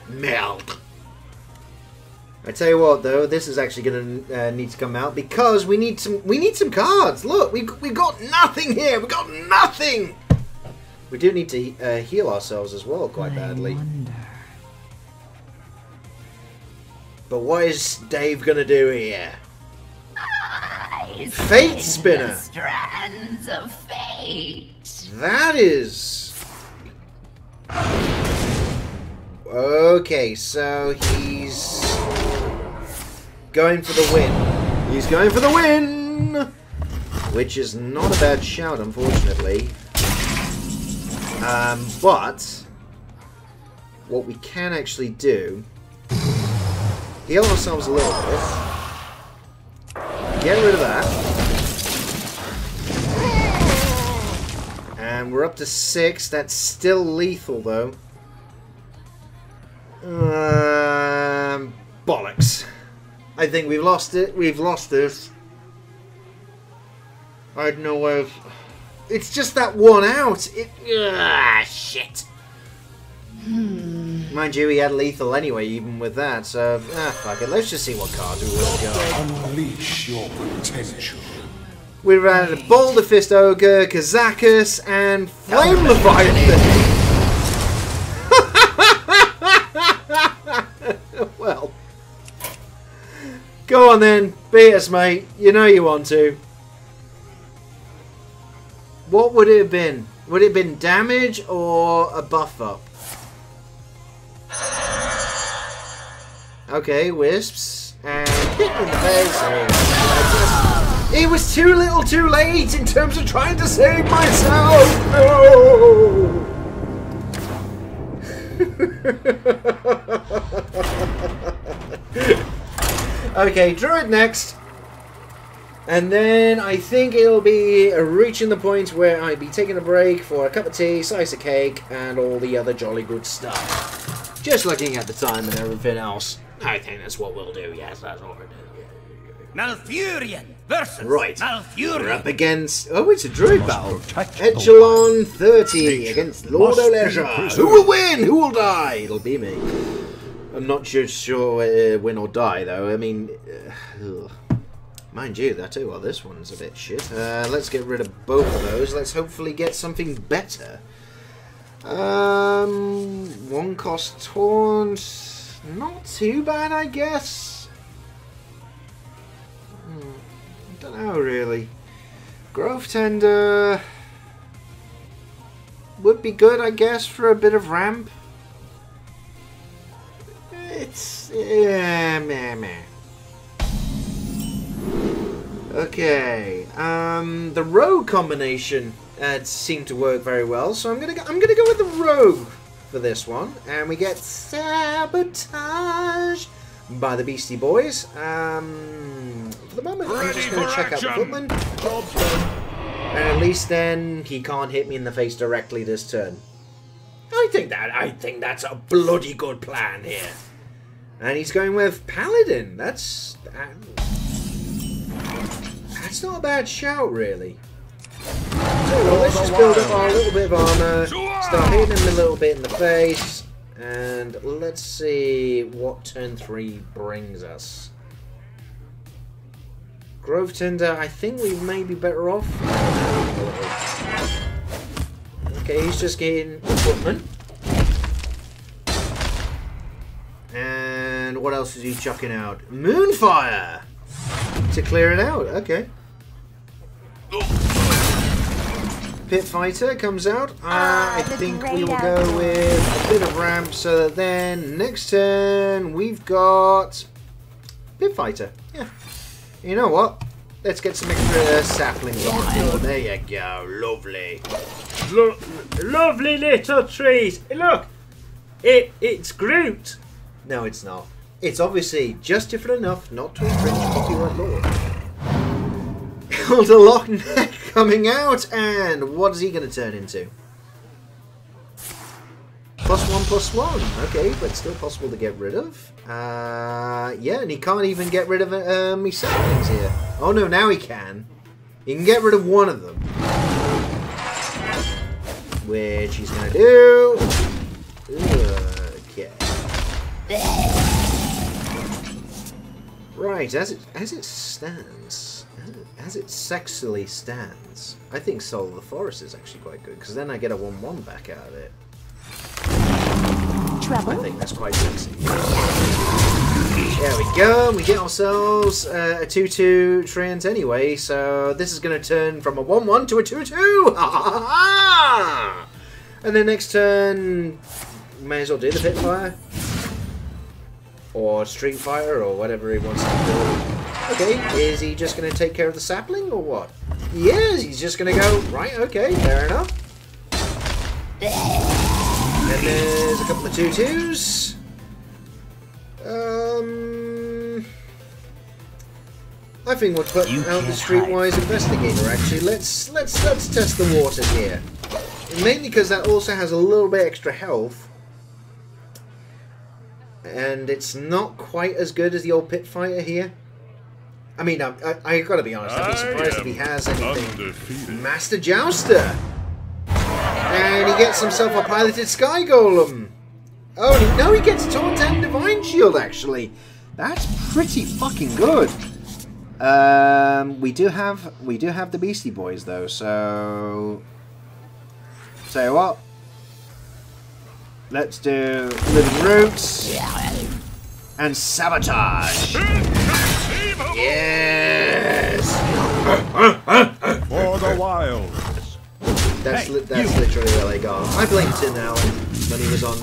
Melt. I tell you what, though, this is actually going to need to come out because we need some cards. Look, we got nothing here. We got nothing. We do need to heal ourselves as well, quite badly. But what is Dave going to do here? Fate Spinner. Strands of fate. That is. Okay, so he's going for the win. He's going for the win! Which is not a bad shout, unfortunately. But what we can actually do, heal ourselves a little bit. Get rid of that. And we're up to 6. That's still lethal, though. Bollocks. I think we've lost it. We've lost this. I had no way of... It's just that one out. Shit. Mind you, he had lethal anyway, even with that. So, fuck it. Let's just see what cards we will go. Unleash your potential. We ran a Boulder Fist Ogre, Kazakus, and Flame Leviathan. Well, go on then, beat us, mate. You know you want to. What would it have been? Would it have been damage or a buff up? Okay, wisps and hit in the face. It was too little, too late in terms of trying to save myself. No. Okay, Druid next. And then I think it'll be reaching the point where I'd be taking a break for a cup of tea, slice of cake, and all the other jolly good stuff. Just looking at the time and everything else. I think that's what we'll do, yes, that's what we'll do. Malfurion versus Right, Malfurion. we're up against... Oh, it's a Druid battle. Echelon 30 against Lord Olesia. Who will win? Who will die? It'll be me. I'm not sure win or die, though. I mean... mind you, that too. Well, this one's a bit shit. Let's get rid of both of those. Let's hopefully get something better. One cost taunt. Not too bad, I guess. I don't know, really. Growth Tender would be good, I guess, for a bit of ramp. It's... meh. Okay, the rogue combination seemed to work very well, so I'm gonna go with the rogue for this one, and we get Sabotage by the Beastie Boys. For the moment, I'm just gonna check out the footman, and at least then he can't hit me in the face directly this turn. I think that's a bloody good plan here. And he's going with Paladin. That's not a bad shout, really. So well, let's just build up our little bit of armor, start hitting him a little bit in the face, and let's see what turn 3 brings us. Growth Tender, I think we may be better off. Okay, he's just getting equipment. And what else is he chucking out? Moonfire! To clear it out, okay. Pit Fighter comes out. I think we will go with a bit of ramp so that then next turn we've got Pit Fighter. Yeah. You know what? Let's get some extra saplings on the field. There you go. Lovely. Lovely little trees. Look, it's Groot. No, it's not. It's obviously just different enough not to infringe copyright law. Elder Lochneck coming out, and what is he going to turn into? +1/+1. Okay, but still possible to get rid of. Yeah, and he can't even get rid of me saplings here. Oh no, now he can. He can get rid of one of them. Which he's going to do. Okay. Right, as it stands, as it sexily stands, I think Soul of the Forest is actually quite good, because then I get a 1/1 back out of it. Treble. I think that's quite sexy. There we go, we get ourselves a 2/2 Treant anyway, so this is going to turn from a 1/1 to a 2/2! Ha ha ha! And then next turn, may as well do the Pitfire. Or Street Fighter, or whatever he wants to do. Okay, is he just going to take care of the sapling, or what? He is, he's just going to go, right, okay, fair enough. And there's a couple of 2/2s. I think we'll put out the Streetwise Investigator, actually. Let's test the waters here. Mainly because that also has a little bit extra health. And it's not quite as good as the old Pit Fighter here. I mean, I gotta be honest, I'd be surprised if he has anything. Master Jouster! And he gets himself a piloted Sky Golem! Oh, no, he gets Taunt and Divine Shield, actually. That's pretty fucking good. We do have the Beastie Boys, though, so... Tell you what. Let's do Living Roots and Sabotage. Yes. For the wilds. That's literally where they got. I blame Tim Allen when he was on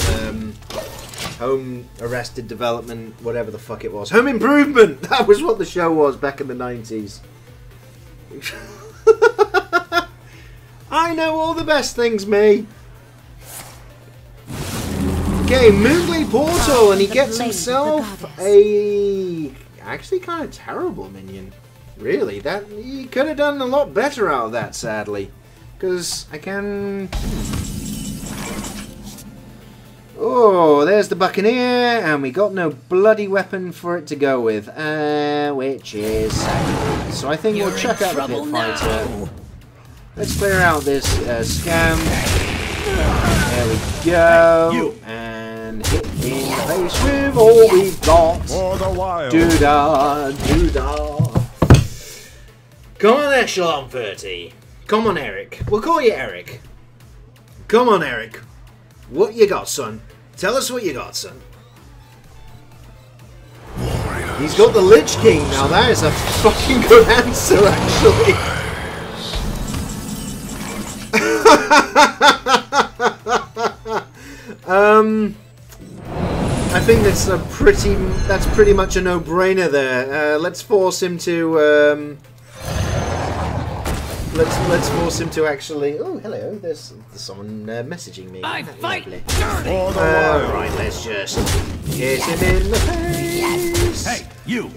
Home Arrested Development, whatever the fuck it was. Home Improvement. That was what the show was back in the 90s. I know all the best things, me. Okay, Moonglade Portal, and he gets himself a actually kind of terrible minion. Really, that he could have done a lot better out of that, sadly, because I can. Oh, there's the Buccaneer, and we got no bloody weapon for it to go with, which is sad. So I think we'll chuck out the Pit Fighter. Let's clear out this scam. There we go. And hit in the face with all we've got. For the wild. Doo-da, doo-da. Come on, Echelon 30. Come on, Eric. We'll call you Eric. Come on, Eric. What you got, son? Tell us what you got, son. He's got the Lich King. Now that is a fucking good answer, actually. I think that's pretty much a no-brainer there. Let's force him to let's force him to actually. Oh, hello. There's someone messaging me. I fight dirty. Right, let's just hit him in the face. Hey, you.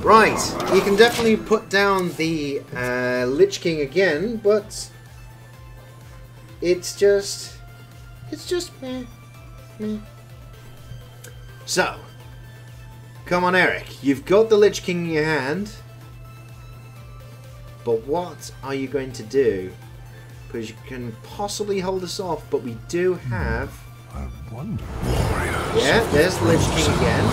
Right, you can definitely put down the Lich King again, but it's just meh. So, come on, Eric. You've got the Lich King in your hand. But what are you going to do? Because you can possibly hold us off, but we do have... I wonder. Yeah, there's the Lich King again.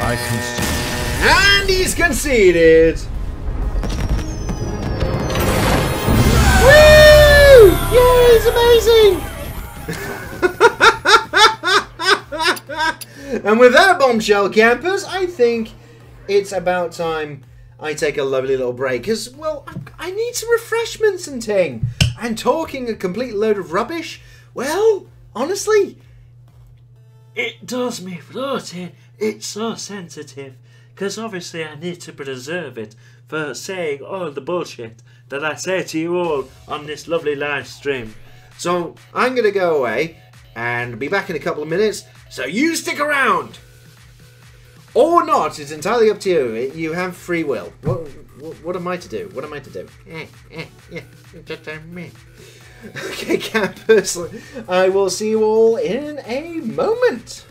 I concede. And he's conceded! Woo! Yeah, it's amazing! And with that, bombshell campers, I think it's about time I take a lovely little break. Because, well, I need some refreshments and ting. And talking a complete load of rubbish, well, honestly, It does me floating. It's so sensitive. Because obviously I need to preserve it for saying all the bullshit that I say to you all on this lovely live stream. so I'm going to go away and be back in a couple of minutes. So you stick around. Or not, it's entirely up to you. You have free will. What am I to do? What am I to do? Okay, campers. I will see you all in a moment.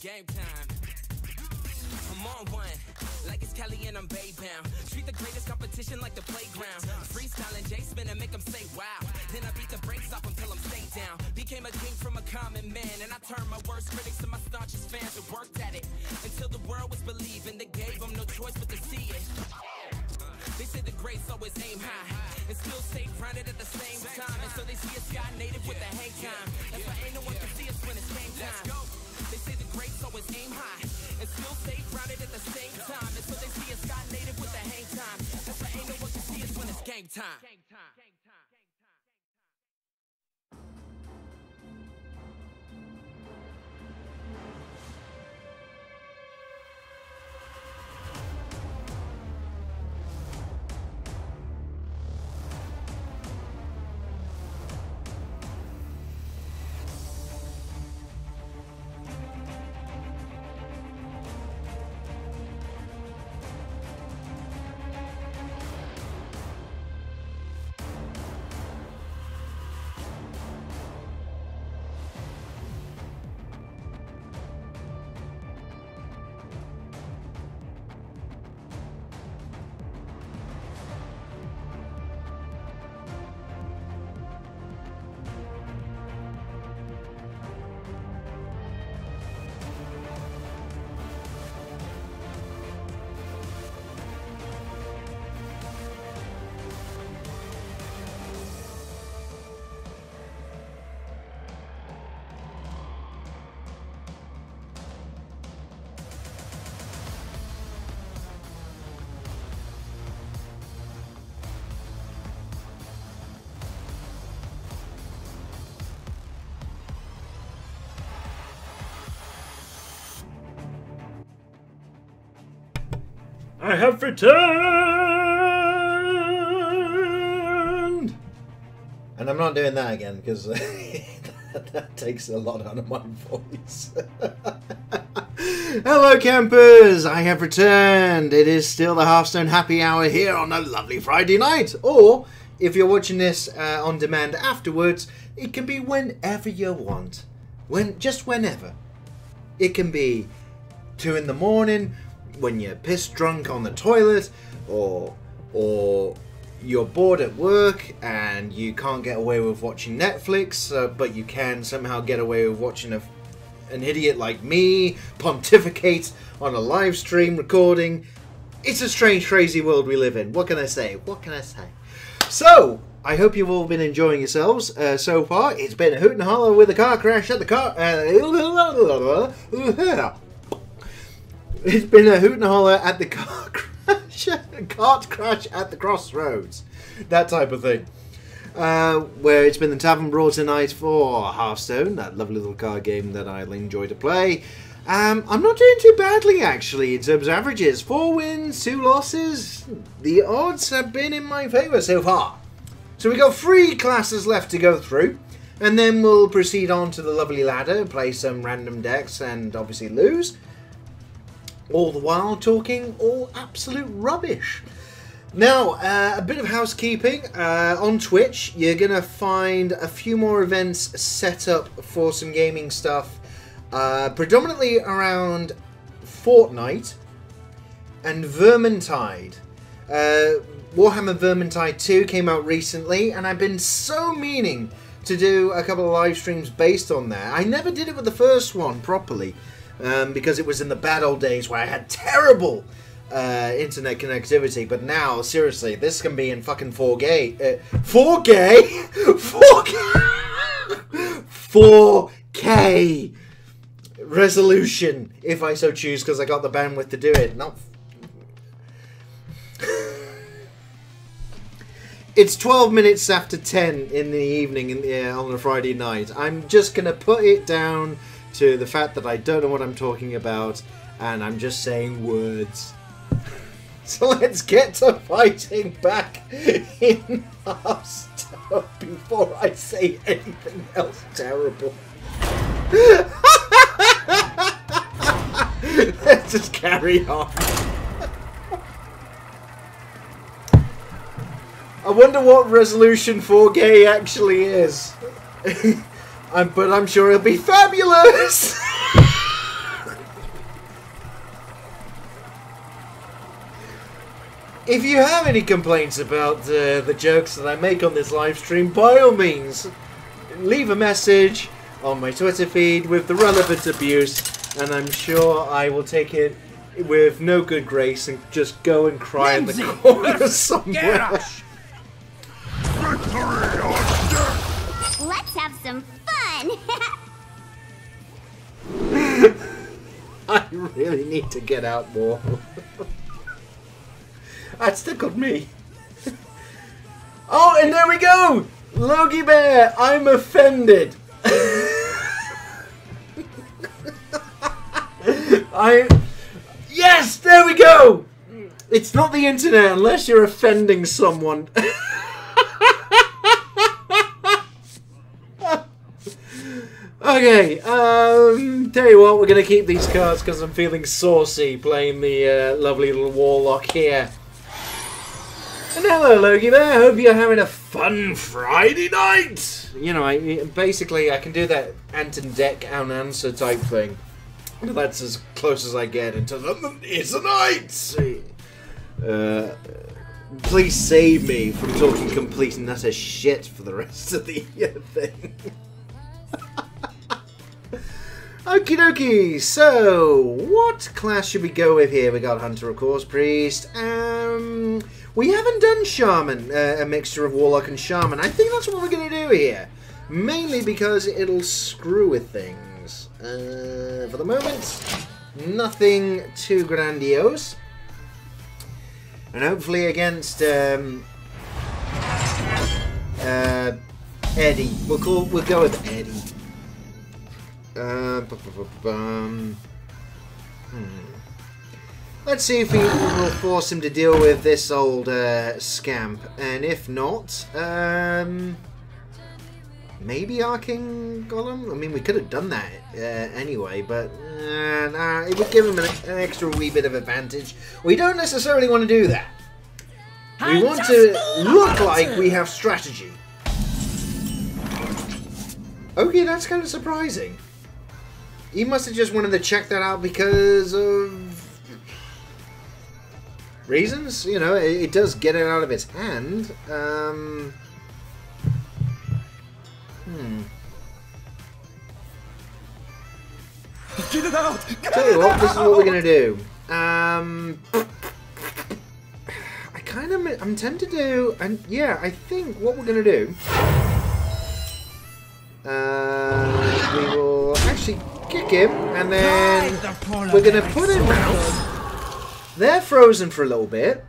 game time. I'm on one, like it's Kelly and I'm Bay bound. Treat the greatest competition like the playground. Freestyling Jay Spin and make them say wow. Then I beat the brakes off until I'm stay down. Became a king from a common man, and I turned my worst critics to my staunchest fans and worked at it until the world was believing. They gave them no choice but to see it. They say the greats always aim high and still stay grounded at the same time. And so they see a sky native with a hang time. That's why ain't no one can see us when it's game time. They say the greats always aim high and still stay grounded at the same time. And so they see a sky native with a hang time. That's why ain't no one can see us when it's game time. I have returned! And I'm not doing that again because that takes a lot out of my voice. Hello campers, I have returned. It is still the Hearthstone happy hour here on a lovely Friday night. Or, if you're watching this on demand afterwards, it can be whenever you want. Just whenever. It can be 2 in the morning, when you're pissed drunk on the toilet, or you're bored at work and you can't get away with watching Netflix, but you can somehow get away with watching an idiot like me pontificate on a live stream recording. It's a strange, crazy world we live in. What can I say? What can I say? So, I hope you've all been enjoying yourselves so far. It's been a hoot and holler with a car crash at the car. It's been a hoot and holler at the cart crash at the crossroads. That type of thing. Where it's been the Tavern Brawl tonight for Hearthstone, that lovely little card game that I enjoy to play. I'm not doing too badly actually in terms of averages. 4 wins, 2 losses. The odds have been in my favour so far. So we got 3 classes left to go through. And then we'll proceed on to the lovely ladder, play some random decks and obviously lose. All the while talking all absolute rubbish. Now, a bit of housekeeping. On Twitch, you're going to find a few more events set up for some gaming stuff. Predominantly around Fortnite and Vermintide. Warhammer Vermintide 2 came out recently, and I've been so meaning to do a couple of live streams based on that. I never did it with the first one properly. Because it was in the bad old days where I had terrible internet connectivity. But now, seriously, this can be in fucking 4K. 4K? 4K resolution, if I so choose, because I got the bandwidth to do it. Not. It's 12 minutes after 10 in the evening on a Friday night. I'm just going to put it down to the fact that I don't know what I'm talking about, and I'm just saying words. So let's get to fighting back in Hearthstone before I say anything else terrible. Let's just carry on. I wonder what resolution 4K actually is. But I'm sure it'll be fabulous! If you have any complaints about the jokes that I make on this live stream, by all means, leave a message on my Twitter feed with the relevant abuse, and I'm sure I will take it with no good grace and just go and cry in the corner somewhere. Let's have some fun. I really need to get out more. That tickled me. Oh, and there we go! Logie Bear, I'm offended. Yes, there we go! It's not the internet unless you're offending someone. Okay, tell you what, we're going to keep these cards because I'm feeling saucy playing the lovely little Warlock here. And hello, Logie there. Hope you're having a fun Friday night. You know, basically I can do that Anton deck unanswer type thing. That's as close as I get into the It's a Night. Please save me from talking complete and utter shit for the rest of the thing. Okie dokie, so what class should we go with here? We got Hunter, of course, Priest. We haven't done Shaman, a mixture of Warlock and Shaman. I think that's what we're going to do here. Mainly because it'll screw with things. For the moment, nothing too grandiose. And hopefully against Eddie. We'll go with Eddie. Let's see if we will force him to deal with this old scamp, and if not, maybe Arcane Golem? I mean, we could have done that anyway, but it would give him an extra wee bit of advantage. We don't necessarily want to do that. We want to look like we have strategy. Okay, that's kind of surprising. He must have just wanted to check that out because of reasons. You know, it does get it out of its hand. Get it out! Tell you what, this is what we're gonna do. I'm tempted to, and yeah, I think what we're gonna do. We will actually kick him, and then we're going to put him out. They're frozen for a little bit,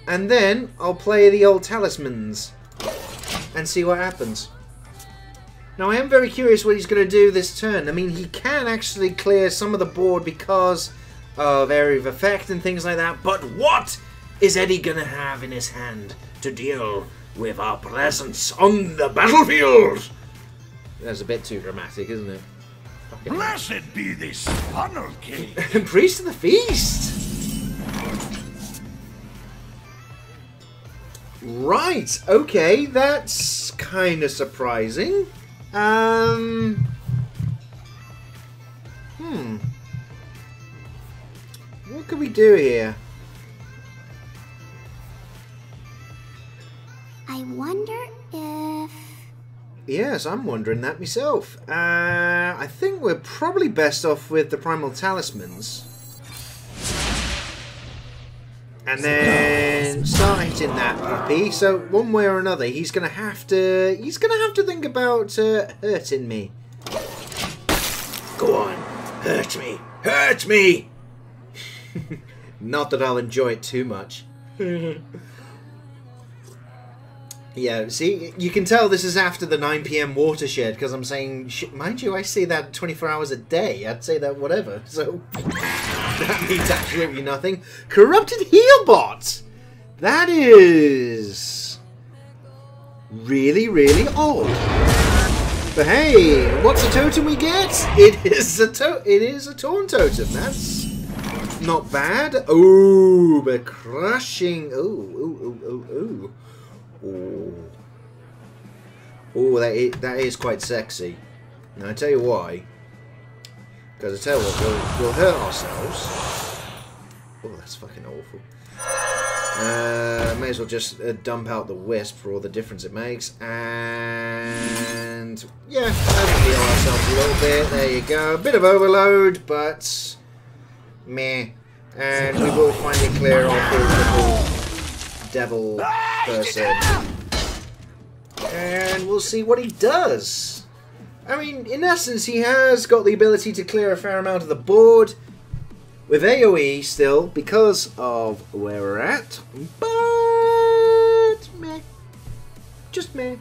and then I'll play the old talismans and see what happens. Now, I am very curious what he's going to do this turn. I mean, he can actually clear some of the board because of area of effect and things like that, but what is Eddie going to have in his hand to deal with our presence on the battlefield? That's a bit too dramatic, isn't it? Fucking Blessed be this funnel cake. Priest of the Feast! Right, okay, that's kind of surprising. What could we do here? I wonder if... Yes, I'm wondering that myself. I think we're probably best off with the Primal Talismans. And then start hitting that puppy. So one way or another, he's gonna have to think about hurting me. Go on, hurt me, hurt me! Not that I'll enjoy it too much. Yeah, see, you can tell this is after the 9 PM watershed, because I'm saying, mind you, I say that 24 hours a day. I'd say that whatever, so that means absolutely nothing. Corrupted heal bot! That is really, really odd. But hey, what's the totem we get? It is a Torn totem. That's not bad. Oh, but crushing. Oh. Oh, that is quite sexy. Now I tell you why. Because I tell you what, we'll hurt ourselves. Oh, that's fucking awful. May as well just dump out the Wisp for all the difference it makes. And yeah, let's heal ourselves a little bit. There you go. A bit of overload, but meh. And we will finally clear off his little devil person. And we'll see what he does. I mean, in essence, he has got the ability to clear a fair amount of the board with AoE still, because of where we're at. But meh. Just meh.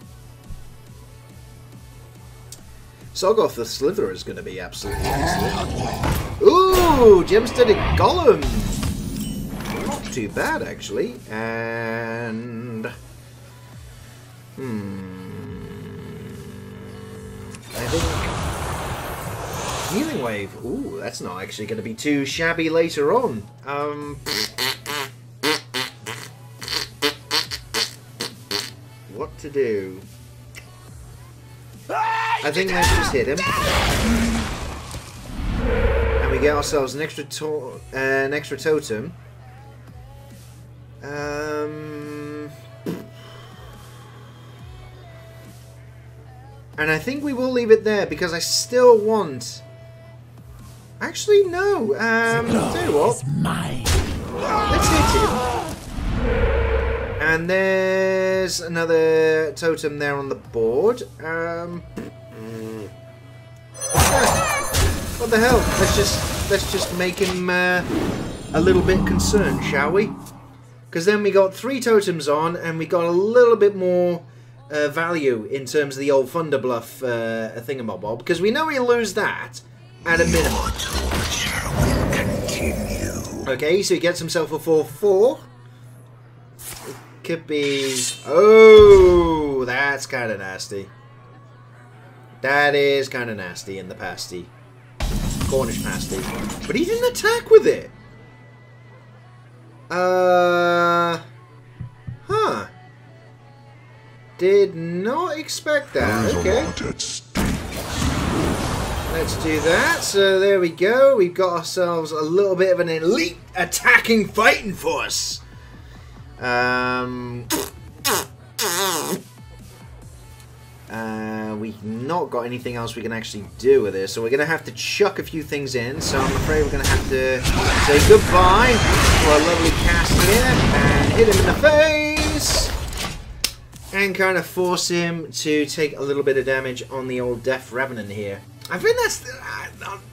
Soggoth the Slitherer is going to be absolutely excellent. Ooh, gem-studded Golem. Not too bad, actually. And I think Healing Wave. Ooh, that's not actually going to be too shabby later on. What to do? I think let's just hit him. And we get ourselves an extra totem. And I think we will leave it there because I still want... Actually, no. Tell you what. Let's hit him. And there's another totem there on the board. What the hell? Let's just make him a little bit concerned, shall we? Because then we got 3 totems on, and we got a little bit more value in terms of the old Thunderbluff thingamabob. Because we know we lose that at a minimum. Okay, so he gets himself a 4/4. It could be... Oh, that's kind of nasty. That is kind of nasty in the pasty. Cornish pasty. But he didn't attack with it. Huh. Did not expect that. Okay. Let's do that. So there we go. We've got ourselves a little bit of an elite attacking fighting force. We've not got anything else we can actually do with this, so we're going to have to chuck a few things in. So I'm afraid we're going to have to say goodbye to our lovely cast here and hit him in the face and kind of force him to take a little bit of damage on the old Death Revenant here. I think that's...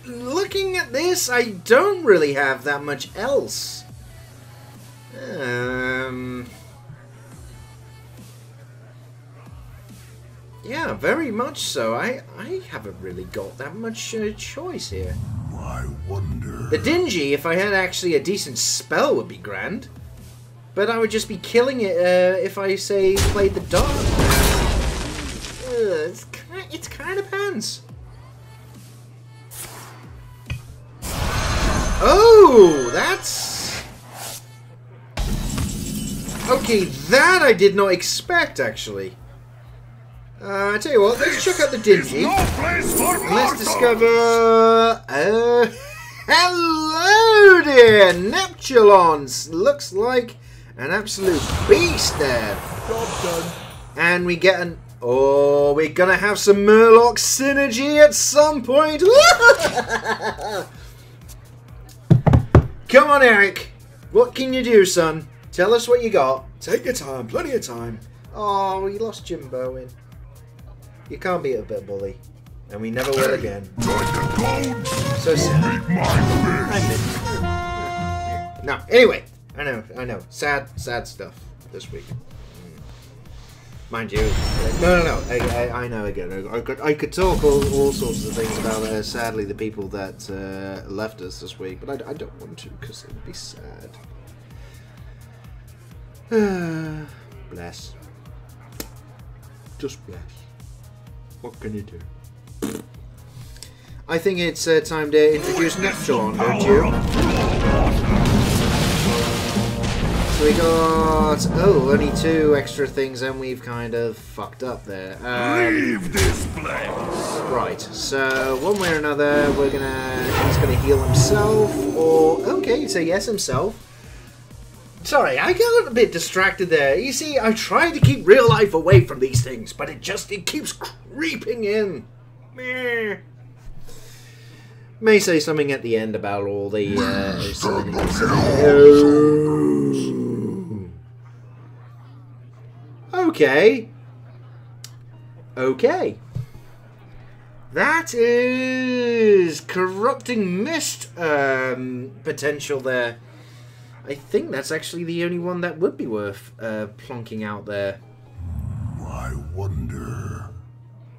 looking at this, I don't really have that much else. Yeah, very much so. I haven't really got that much choice here. I wonder. The Dingy, if I had actually a decent spell, would be grand. But I would just be killing it if I, say, played the Dark. It's kind of pants. Oh, that's... Okay, that I did not expect, actually. I tell you what, let's check out the Dingy. Let's discover... hello dear, Neptulons. Looks like an absolute beast there. Job done. And we get an... Oh, we're going to have some Murloc synergy at some point. Come on, Eric. What can you do, son? Tell us what you got. Take your time, plenty of time. Oh, we lost Jimbo in. You can't beat a bit bully. And we never will again. So sad. No, anyway. I know. Sad stuff this week. Mind you. No. I know again. I could talk all sorts of things about, sadly, the people that left us this week. But I don't want to because it would be sad. Bless. Just bless. What can you do? I think it's time to introduce Neptulon, don't you? So we got... Oh, only 2 extra things and we've kind of fucked up there. Leave this place! Right, so one way or another we're gonna... He's gonna heal himself, or... Okay, so yes, himself. Sorry, I got a bit distracted there. You see, I try to keep real life away from these things, but it keeps creeping in. Meh. May say something at the end about all the Okay. Okay. That is corrupting mist potential there. I think that's actually the only one that would be worth plonking out there. I wonder.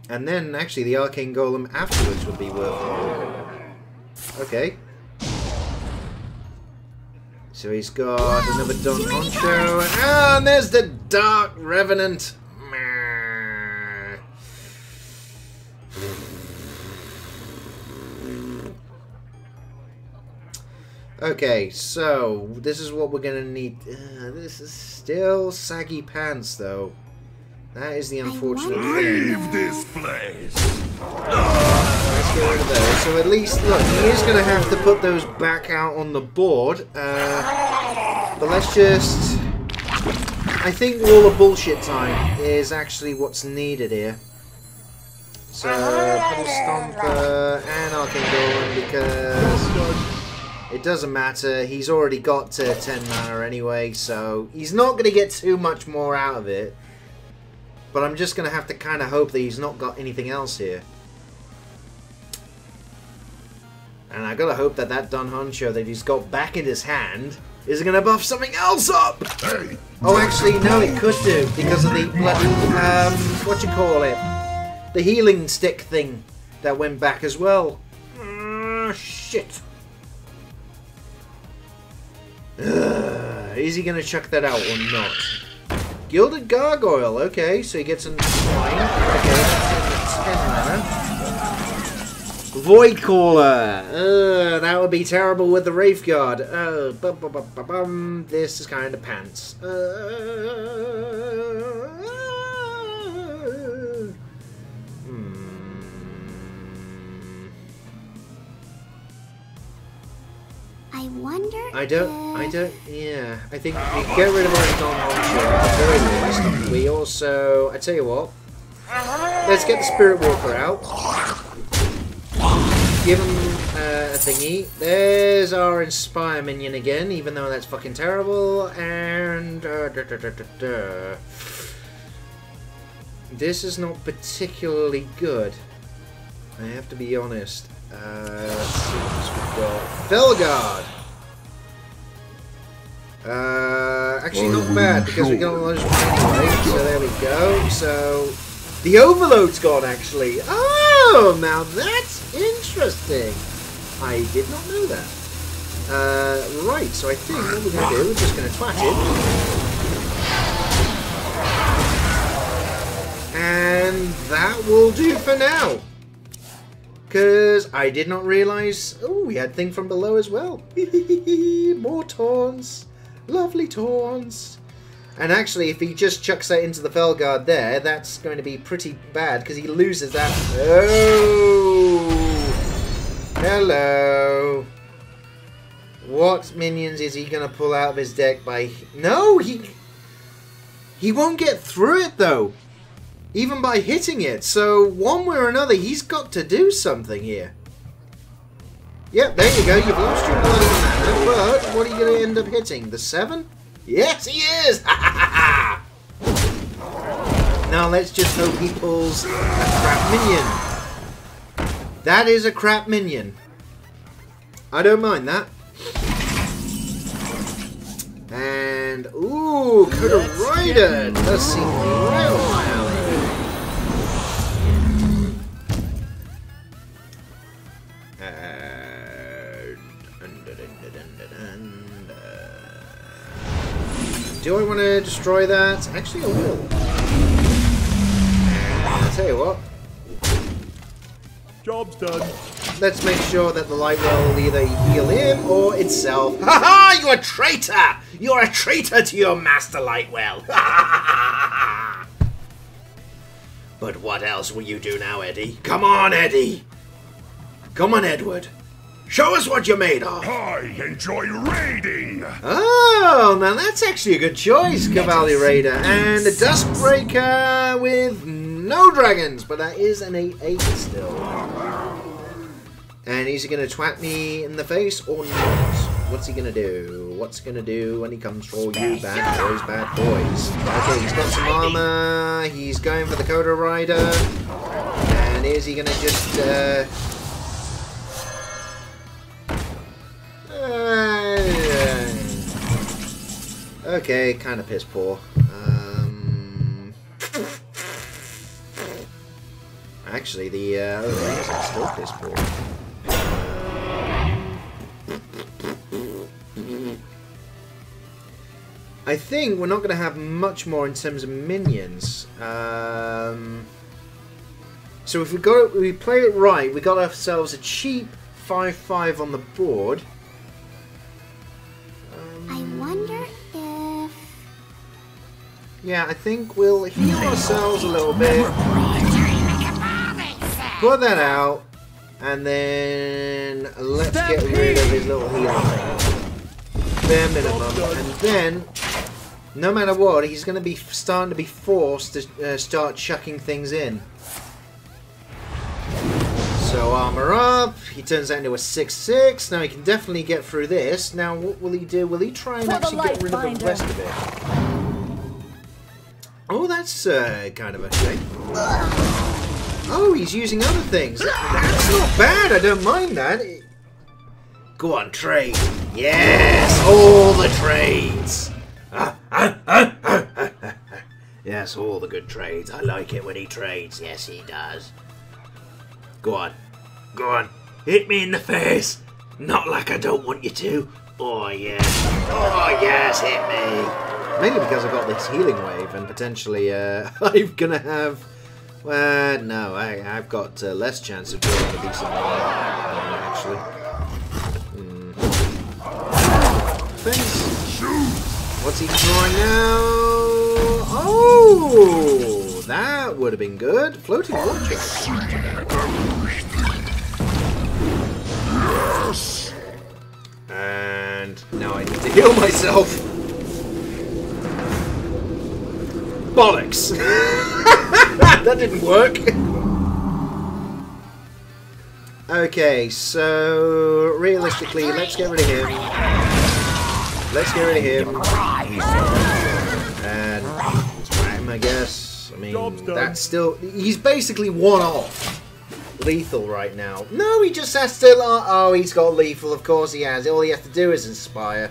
And then actually the arcane golem afterwards would be worth it. Okay. So he's got another Don Honcho. And there's the Dark Revenant. Okay, so this is what we're gonna need. This is still saggy pants, though. That is the unfortunate thing. Leave this place. Let's get rid of those. So at least, look, he is gonna have to put those back out on the board. But let's just. I think all the bullshit time is actually what's needed here. So put a Stomper and Arcane Golem because. It doesn't matter, he's already got to 10 mana anyway, so he's not going to get too much more out of it. But I'm just going to have to kind of hope that he's not got anything else here. And I got to hope that that Don Honcho that he's got back in his hand is going to buff something else up! Hey. Oh, actually, no, it could do, because of the bloody, what you call it? The healing stick thing that went back as well. Shit. Is he going to chuck that out or not? Gilded Gargoyle, okay, so he gets a 9. Okay, that's 10 mana. Void Caller, that would be terrible with the Wraith Guard. This is kind of pants. I wonder. Yeah. I think we get rid of our Don Honcho at the very least. We also, I tell you what, let's get the Spirit Walker out. Give him a thingy. There's our Inspire minion again, even though that's fucking terrible. And this is not particularly good. I have to be honest. Let's see what else we've got. Felguard! Actually not bad, because we got a lot of anyway, so there we go. So, the Overload's gone, actually. Oh, now that's interesting. I did not know that. Right, so I think what we're going to do, we're just going to twat it. And that will do for now. Because I did not realise... Oh, we had Thing from Below as well. More Taunts. Lovely Taunts. And actually, if he just chucks that into the Felguard there, that's going to be pretty bad, because he loses that... Oh! Hello. What minions is he going to pull out of his deck by... No! He won't get through it, though. Even by hitting it. So, one way or another, he's got to do something here. Yep, there you go. You've lost your bloody mana, but what are you going to end up hitting? The 7? Yes, he is! Now, let's just hope he pulls a crap minion. That is a crap minion. I don't mind that. And, ooh, Coda Rider does seem right on my alley. Do I want to destroy that? Actually, I will. I'll tell you what. Job's done. Let's make sure that the Lightwell will either heal him or itself. Ha ha! You're a traitor! You're a traitor to your master, Lightwell! But what else will you do now, Eddie? Come on, Eddie! Come on, Edward! Show us what you're made of. I enjoy raiding. Oh, now that's actually a good choice, Cavalry Raider. And a Duskbreaker with no dragons, but that is an 8/8 still. And is he going to twat me in the face or not? What's he going to do? What's he going to do when he comes for you, bad boys, bad boys? Okay, he's got some armor. He's going for the Coda Rider. And is he going to just... okay, kind of piss poor. Actually, the other things are still piss poor. I think we're not going to have much more in terms of minions. So if we play it right, we got ourselves a cheap 5/5 on the board. I wonder if... Yeah, I think we'll heal ourselves a little bit. Put that out, and then let's get rid of his little healing thing. Bare minimum, and then, no matter what, he's going to be starting to be forced to start chucking things in. So armor up, he turns that into a 6/6. Now he can definitely get through this. Now what will he do? Will he try and actually get rid of the rest of it? Oh, that's kind of a shame. Oh, he's using other things. That's not bad, I don't mind that. Go on, trade. Yes, all the trades. Yes, all the good trades. I like it when he trades. Yes, he does. Go on. Go on. Hit me in the face. Not like I don't want you to. Oh, yes. Oh, yes, hit me. Mainly because I've got this healing wave and potentially I'm going to have... no, I've got less chance of doing a decent one, actually. Thanks. What's he drawing now? Oh! That would have been good. Floating launcher. And now I need to heal myself. Bollocks! That didn't work. Okay, so realistically, let's get rid of him. Let's get rid of him. And twat him, I guess. I mean, that's still... He's basically one off lethal right now. No, he just has to... Oh, he's got lethal. Of course he has. All he has to do is inspire.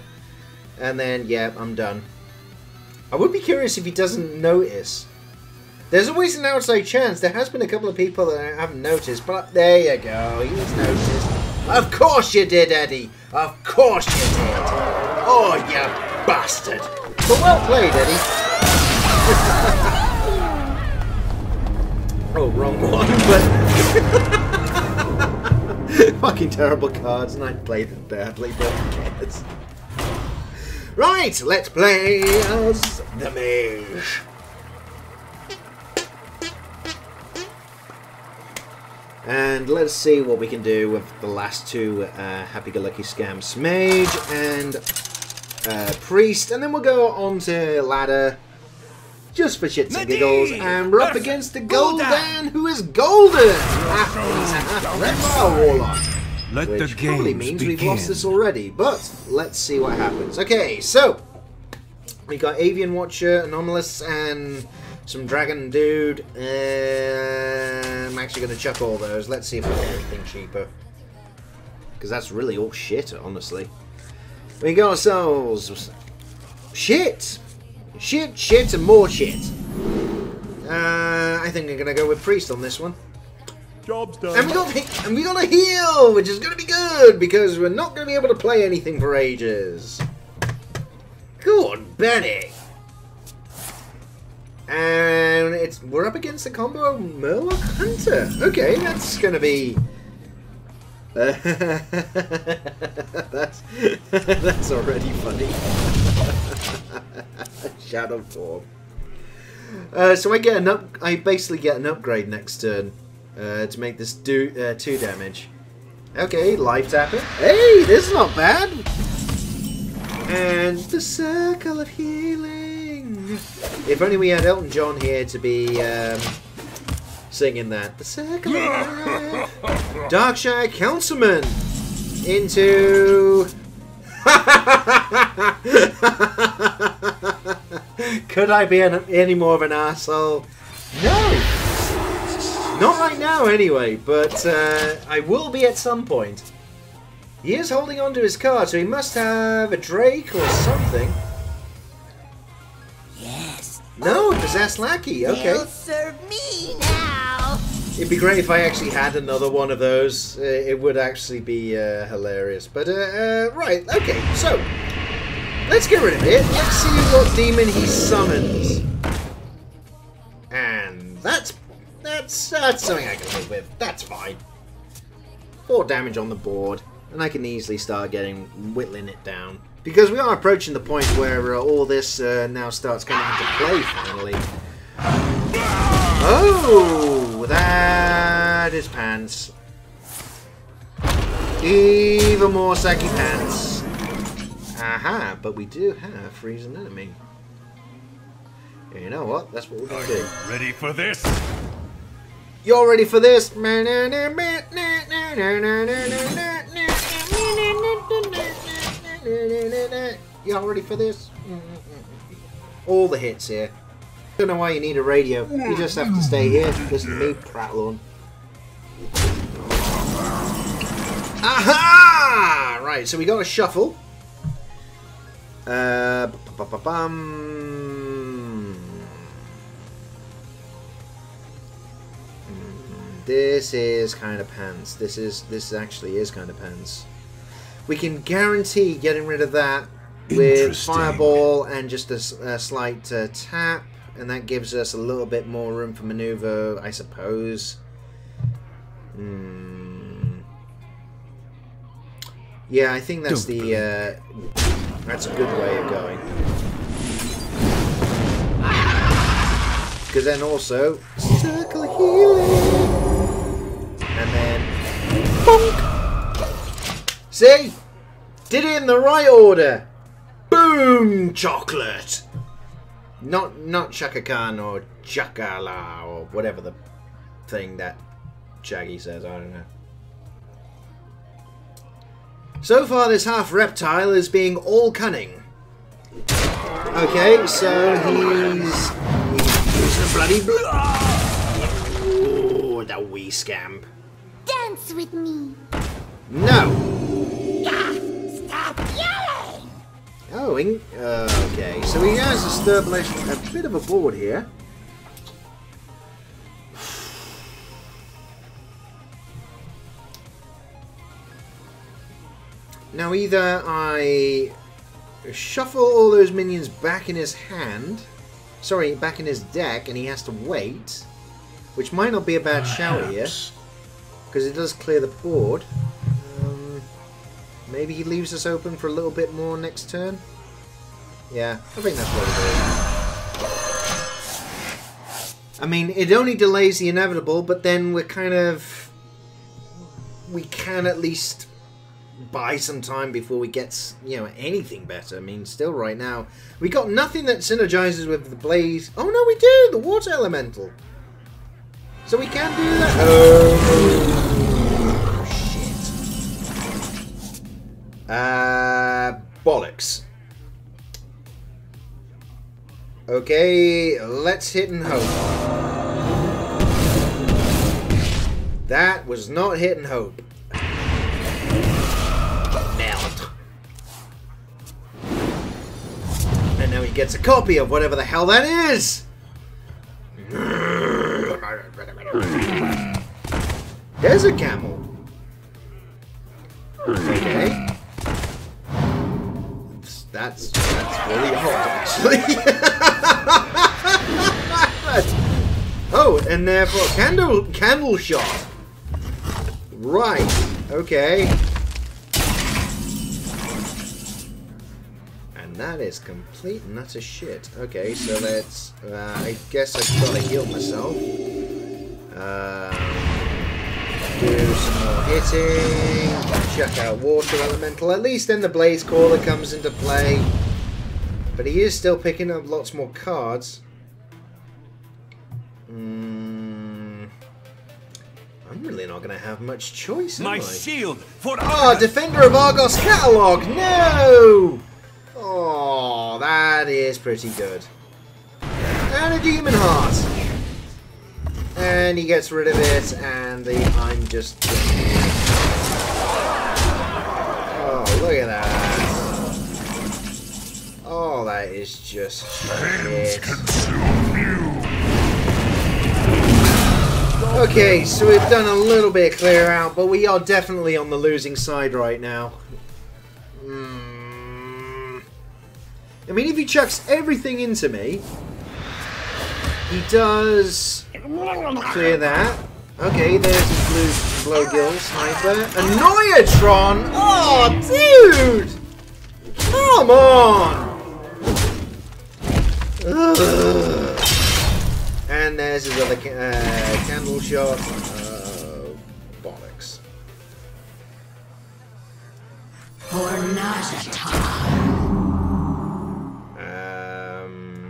And then, yeah, I'm done. I would be curious if he doesn't notice. There's always an outside chance. There has been a couple of people that I haven't noticed, but there you go. He's noticed. Of course you did, Eddie. Of course you did. Oh, you bastard. But well played, Eddie. Oh, wrong one, but... Fucking terrible cards, and I played them badly, but who cares? Right, let's play as the mage. And let's see what we can do with the last two happy-go-lucky scamps. Mage and Priest. And then we'll go on to Ladder. Just for shits and giggles. And we're up against the Golden, who is golden! He's a half Warlock. Which probably means we've lost this already. But let's see what happens. Okay, so we got Avian Watcher, Anomalous, and... some Dragon Dude. I'm actually going to chuck all those. Let's see if we get anything cheaper. Because that's really all shit, honestly. We got ourselves... Shit! Shit, shit, and more shit. I think I'm going to go with Priest on this one. Job's done. And we got a heal, which is going to be good, because we're not going to be able to play anything for ages. Go on, Benny. And we're up against the combo Murloc Hunter. Okay, that's gonna be that's already funny. Shadow form. So I basically get an upgrade next turn to make this do 2 damage. Okay, life tapping. Hey, this is not bad. And the circle of healing. If only we had Elton John here to be singing that. The circle of healing. Darkshire Councilman into. Could I be any more of an asshole? No. Not right now, anyway, but I will be at some point. He is holding on to his card, so he must have a Drake or something. Yes. No, possessed lackey. Okay. They'll serve me now. It'd be great if I actually had another one of those. It would actually be hilarious. But right, okay. So let's get rid of it. Let's see what demon he summons. And that's something I can live with. That's fine. 4 damage on the board, and I can easily start whittling it down. Because we are approaching the point where all this now starts coming into play, finally. Oh, that is pants. Even more Saki pants. Aha, but we do have freeze an enemy. You know what? That's what we're going to do. Ready for this? You're ready for this? Y'all ready for this? All the hits here. Don't know why you need a radio. You just have to stay here. Listen to me prattle on. Aha! Right, so we got a shuffle. This is kind of pants. This actually is kind of pants. We can guarantee getting rid of that with Fireball and just a slight tap, and that gives us a little bit more room for maneuver, I suppose. Yeah, I think that's that's a good way of going. Because then also circle healing. And then, bonk! See? Did it in the right order. Boom! Chocolate! Not Chaka Khan or Chakala or whatever the thing that Shaggy says, I don't know. So far this half reptile is being all cunning. Okay, so he's using a bloody oh, the wee scamp. Dance with me. No. Stop yelling. Oh, okay. So he has established a bit of a board here. Now either I shuffle all those minions back in his hand, sorry, back in his deck, and he has to wait, which might not be a bad shout here, because it does clear the board. Maybe he leaves us open for a little bit more next turn. Yeah, I think that's what it is. I mean, it only delays the inevitable, but then we can at least buy some time before we get, you know, anything better. I mean, still right now, we got nothing that synergizes with the blaze. Oh no, we do! The water elemental. So we can do that. Oh, shit. Bollocks. Okay, let's hit and hope. That was not hit and hope. Nailed. And now he gets a copy of whatever the hell that is. There's a camel. Okay. That's really hot, actually. Oh, and therefore candle shot. Right. Okay. And that is complete and utter shit. Okay, so let's. I guess I've got to heal myself. Do some more hitting. Chuck out Water Elemental. At least then the Blaze Caller comes into play. But he is still picking up lots more cards. I'm really not going to have much choice, am I? My shield for Defender of Argos Catalog! No! Oh, that is pretty good. And a Demon Heart. And he gets rid of it, and I'm just... Oh, look at that. Oh, that is just shit. Okay, so we've done a little bit of clear out, but we are definitely on the losing side right now. I mean, if he chucks everything into me, he does clear that. Okay, there's his blue blowgill sniper. Annoyatron! Oh, dude! Come on! Ugh. And there's his other candle shot. Bollocks. For not a time.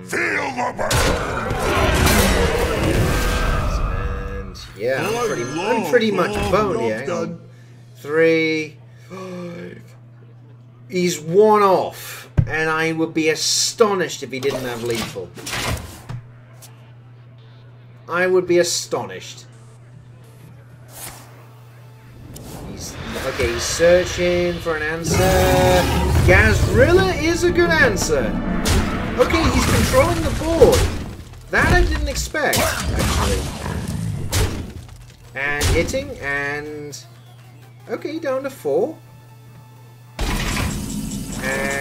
feel the burn. And yeah, I'm pretty much boned here. Hang on. 3, 5. He's one off, and I would be astonished if he didn't have lethal. I would be astonished. He's searching for an answer. Gazrilla is a good answer. Okay, he's controlling the board. That I didn't expect, actually. And hitting, and... okay, down to 4. And...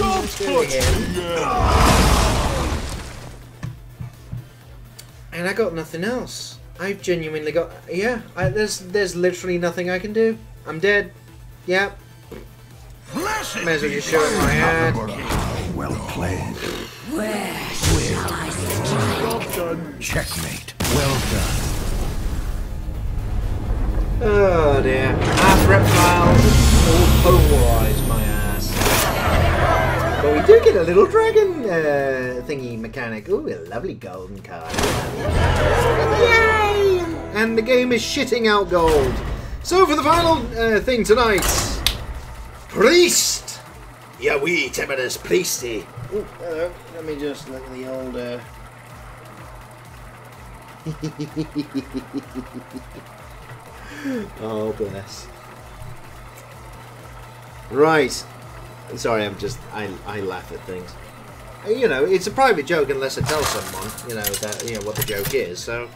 let's go to him. And I got nothing else. I've genuinely got... yeah, there's literally nothing I can do. I'm dead. Yeah. May as well just show it my ad. Well played. Where shall I strike? Checkmate. Well done. Oh dear. Half reptiles all polarize my ass. But we do get a little dragon thingy mechanic. Ooh, a lovely golden card. Yay! And the game is shitting out gold. So for the final thing tonight, Priest! Yeah, we Temerus Priesty. Ooh, hello. Let me just look at the old... oh, bless. Right. Sorry, I laugh at things. You know, it's a private joke unless I tell someone, you know, that, you know, what the joke is, so...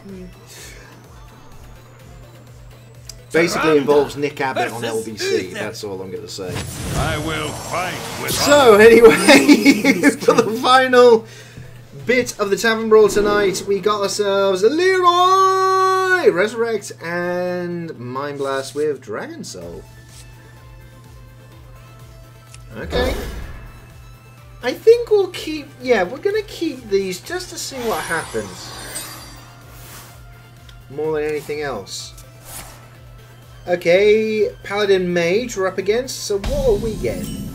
basically involves Nick Abbott on LBC, that's all I'm going to say. I will fight with So, anyway, for the final bit of the Tavern Brawl tonight, we got ourselves a Leroy! Resurrect and Mind Blast with Dragon Soul. Okay. I think we'll keep... yeah, we're going to keep these just to see what happens. More than anything else. Okay, Paladin Mage we're up against, so what are we getting?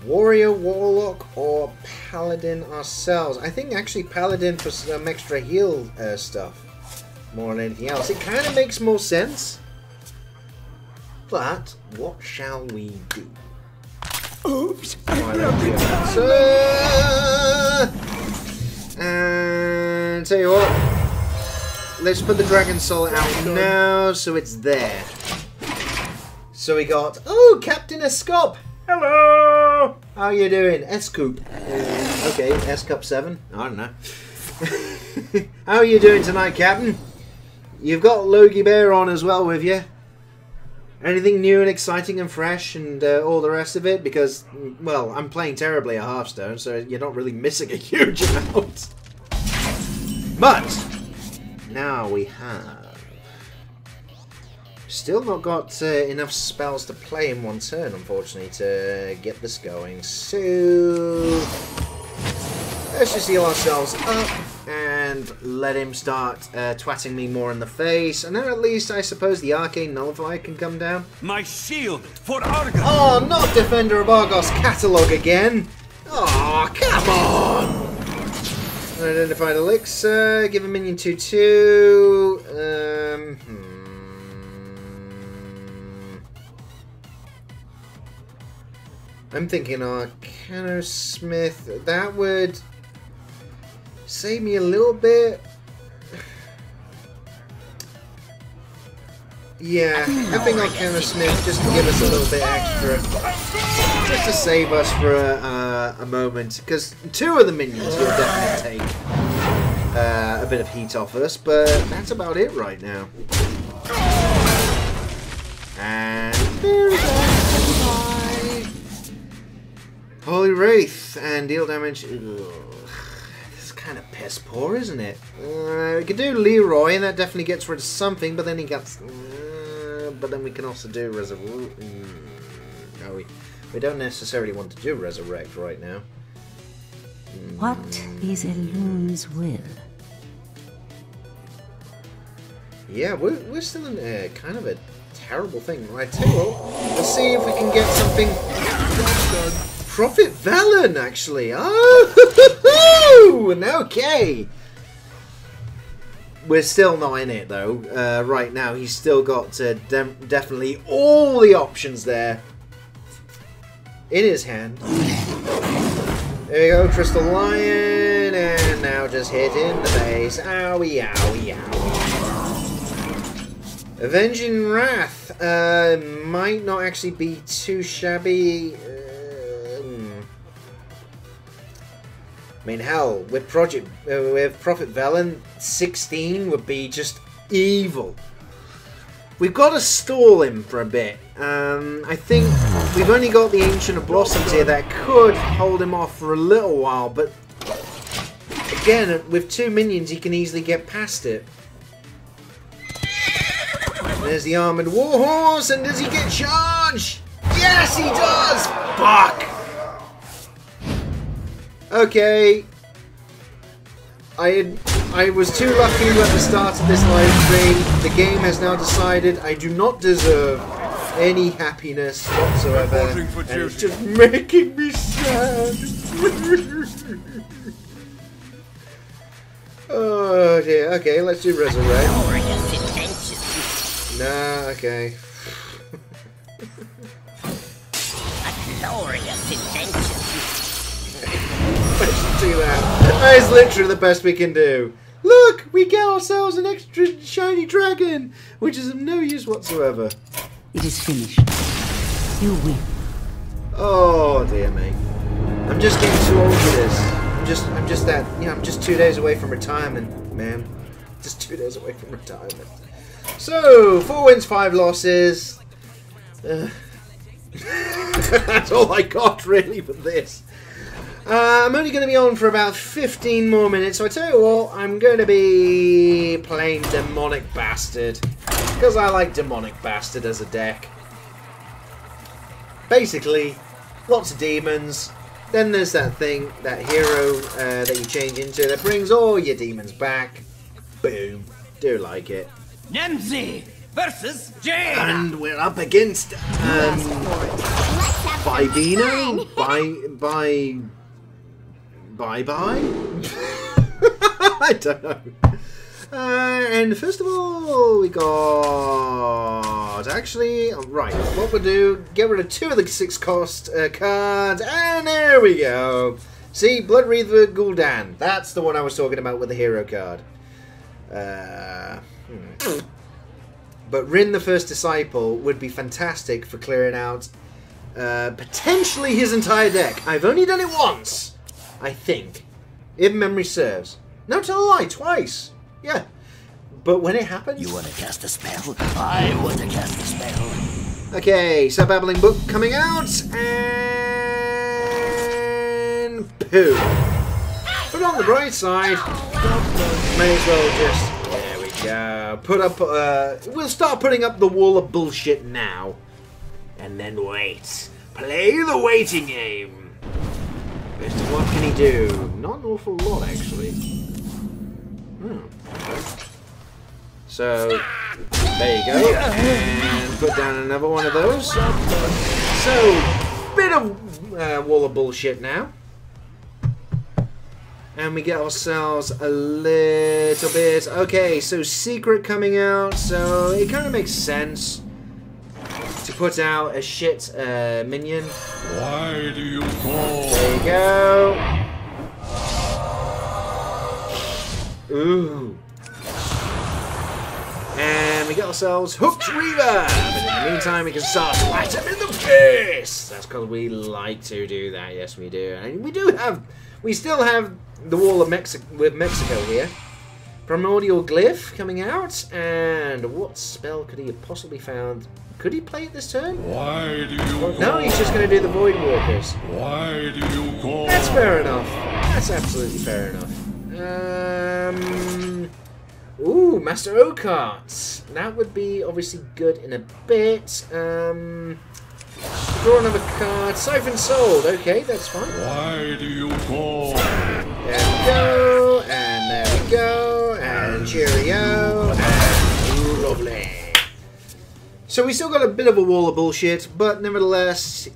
Warrior, Warlock, or Paladin ourselves? I think actually Paladin for some extra heal stuff. More than anything else. It kind of makes more sense. But, what shall we do? Oops! And tell you what, let's put the Dragon Soul out now, so it's there. So we got, oh, Captain Escop. Hello. How you doing, Escoop? Okay, Escup 7. I don't know. How are you doing tonight, Captain? You've got Logie Bear on as well with you. Anything new and exciting and fresh and all the rest of it? Because, well, I'm playing terribly at Hearthstone, so you're not really missing a huge amount. But now we have still not got enough spells to play in one turn, unfortunately, to get this going. So Let's just heal ourselves up and let him start twatting me more in the face. And then at least I suppose the Arcane Nullifier can come down. My shield for Argus! Oh, not Defender of Argos Catalogue again! Oh, come on! Unidentified Elixir, give a minion 2/2. I'm thinking Arcanosmith. That would save me a little bit. Yeah, I think Arcanosmith just to give us a little bit extra. Just to save us for a moment. Because 2 of the minions will definitely take a bit of heat off us. But that's about it right now. And there's that. Holy Wraith and deal damage. Ugh. It's kind of piss poor, isn't it? We could do Leroy, and that definitely gets rid of something. But then he gets. But then we can also do Resurrect. No, we don't necessarily want to do Resurrect right now. What is Elune's will? Yeah, we're still in kind of a terrible thing. I tell you what, let's see if we can get something. Prophet Velen, actually. Oh, okay. We're still not in it though. Right now, he's still got definitely all the options there in his hand. There we go, Crystal Lion, and now just hit in the face. Owie, owie, owie. Avenging Wrath might not actually be too shabby. I mean, hell, with Prophet Velen, 16 would be just evil. We've got to stall him for a bit. I think we've only got the Ancient of Blossoms here that could hold him off for a little while, but again, with 2 minions, he can easily get past it. There's the Armored Warhorse, and does he get charged? Yes, he does! Fuck! Okay. I was too lucky at the start of this live stream. The game has now decided I do not deserve any happiness whatsoever. And it's just making me sad. Oh dear. Okay, let's do Resurrect. Nah, okay. Let's do that. That is literally the best we can do. Look, we get ourselves an extra shiny dragon, which is of no use whatsoever. It is finished. You win. Oh dear me. I'm just getting too old for this. I'm just that, you know, I'm just 2 days away from retirement, man. Just 2 days away from retirement. So, 4 wins, 5 losses. That's all I got really for this. I'm only going to be on for about 15 more minutes, so I tell you what, I'm going to be playing Demonic Bastard, because I like Demonic Bastard as a deck. Basically, lots of demons, then there's that thing, that hero that you change into that brings all your demons back. Boom. Do like it. Nemzi versus Jane. And we're up against Bibino? Bye-bye? I don't know. And first of all, we got... Actually, right, what we'll do, get rid of 2 of the 6 cost cards, and there we go. See, Bloodreaver Gul'dan. That's the one I was talking about with the hero card. But Rin the First Disciple would be fantastic for clearing out potentially his entire deck. I've only done it once. I think. If memory serves. No, tell a lie, twice. Yeah. But when it happens... You want to cast a spell? I want to cast a spell. Okay, so Babbling Book coming out. And... poo. But on the bright side, may as well just... There we go. Put up... we'll start putting up the wall of bullshit now. And then wait. Play the waiting game. What can he do? Not an awful lot, actually. Okay. So, there you go. And put down another one of those. So, bit of wall of bullshit now. And we get ourselves a little bit... Okay, so secret coming out. So, it kind of makes sense to put out a shit minion. Why do you call? There you go. Ooh. And we get ourselves Hooked Reaver. But in the meantime, we can start to light him in the face. That's because we like to do that. Yes, we do. And we still have the wall of Mexico here. Primordial Glyph coming out. And what spell could he have possibly found? Could he play it this turn? Why do you No, he's just going to do the Void Walkers. Why do you call? That's fair enough. That's absolutely fair enough. Ooh, Master Oakart. That would be obviously good in a bit. Draw another card. Siphon Sold. Okay, that's fine. Why do you call? There we go. And there we go. And cheerio. And ooh, lovely. So we still got a bit of a wall of bullshit, but nevertheless,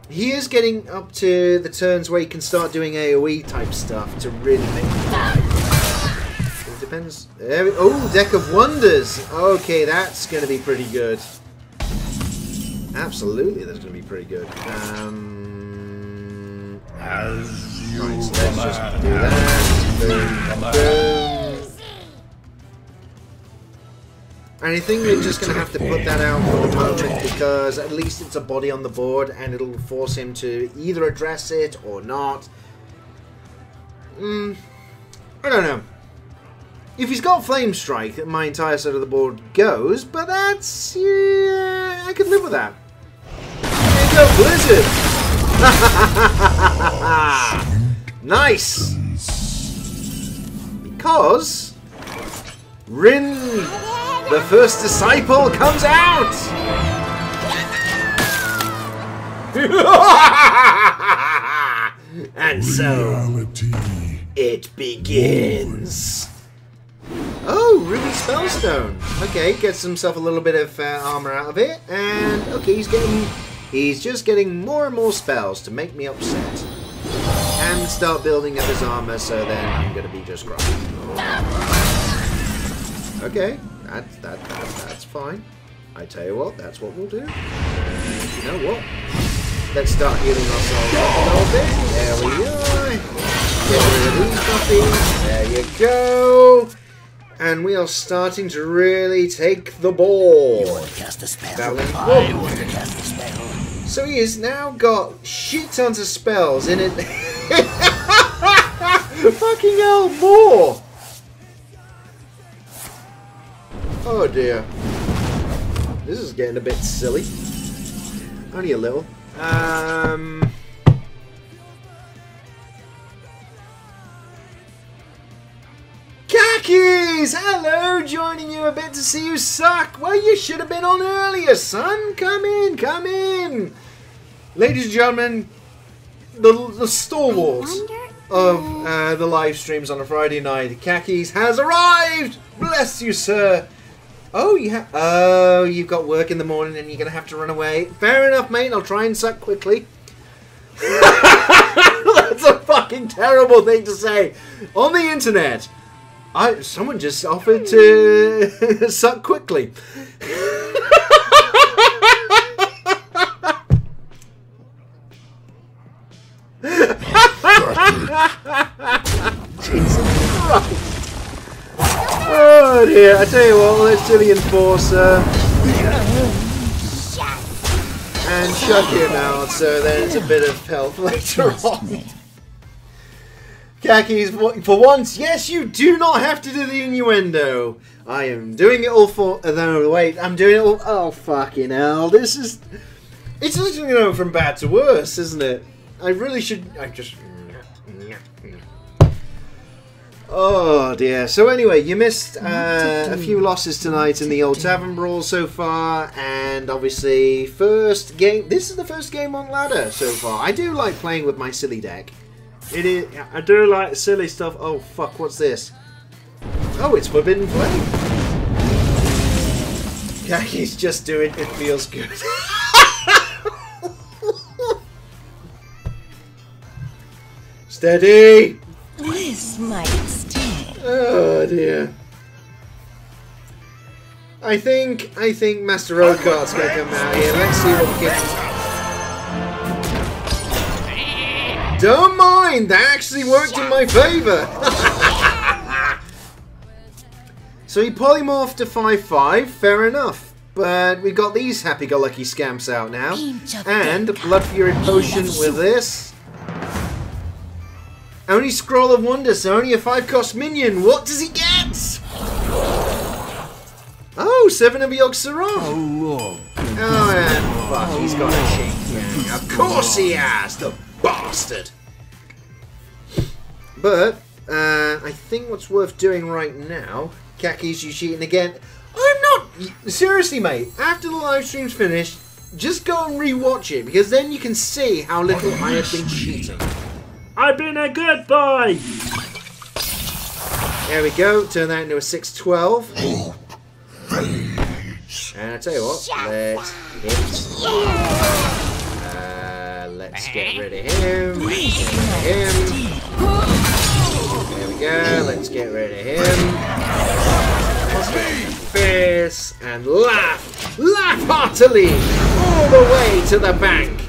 he is getting up to the turns where he can start doing AoE type stuff to really make it depends. Oh, Deck of Wonders. Okay, that's going to be pretty good. Absolutely, that's going to be pretty good. As you right, so let's just do that. Boom, boom. And I think we're just going to have to put that out for the moment because at least it's a body on the board and it'll force him to either address it or not. I don't know. If he's got Flame Strike, my entire side of the board goes, but that's... yeah, I could live with that. There you go, Blizzard! Nice! Because... Rin, the first disciple, comes out! And so, it begins. Oh, Ruby Spellstone. Okay, gets himself a little bit of armor out of it, and okay, he's just getting more and more spells to make me upset, and start building up his armor. So then I'm gonna be just grinding. Okay, that's fine. I tell you what, that's what we'll do. And you know what? Let's start healing ourselves up a little bit. There we are. Get rid of these puppies. There you go. And we are starting to really take the ball. You want to cast a spell? I want to cast a spell. So he has now got shit tons of spells in it. Fucking hell, more! Oh dear. This is getting a bit silly. Only a little. Khakis! Hello! Joining you a bit to see you suck. Well, you should have been on earlier, son. Come in, come in. Ladies and gentlemen, the stalwarts of the live streams on a Friday night, Khakis has arrived. Bless you, sir. Oh, you've got work in the morning and you're going to have to run away. Fair enough, mate. I'll try and suck quickly. That's a fucking terrible thing to say. On the internet, someone just offered to suck quickly. Jesus Christ. Oh dear, I tell you what, let's do the Enforcer. And chuck him out so there's a bit of health later on. Khakis, for once, yes, you do not have to do the innuendo. I am doing it all for... No, wait, I'm doing it all... Oh, fucking hell, this is... It's just, you know, from bad to worse, isn't it? I really should... Oh dear. So anyway, you missed a few losses tonight in the old Tavern Brawl so far, and obviously first game. This is the first game on ladder so far. I do like playing with my silly deck. It is. I do like silly stuff. Oh fuck! What's this? Oh, it's Forbidden Flame. Yeah, he's just doing it. Feels good. Steady. This might sting. Oh dear. I think Master Roadcart's gonna come out here. Let's see what we get. Don't mind, that actually worked in my favour. So he polymorphed to 5/5, fair enough. But we got these happy-go-lucky scamps out now. And Blood Fury Potion with this. Only Scroll of Wonder, so only a 5-cost minion. What does he get? Oh, 7 of Yogg-Saron. Oh, man. Fuck, he's got a shake. Of course he has, the bastard. But, I think what's worth doing right now... Kakis, you cheating again. I'm not... Seriously, mate. After the live stream's finished, just go and rewatch it, because then you can see how little I have been cheating. I've been a good boy! There we go. Turn that into a 6/12. And I tell you what, let's get rid of him. There we go. Let's get rid of him. Let's get rid of this and laugh heartily all the way to the bank.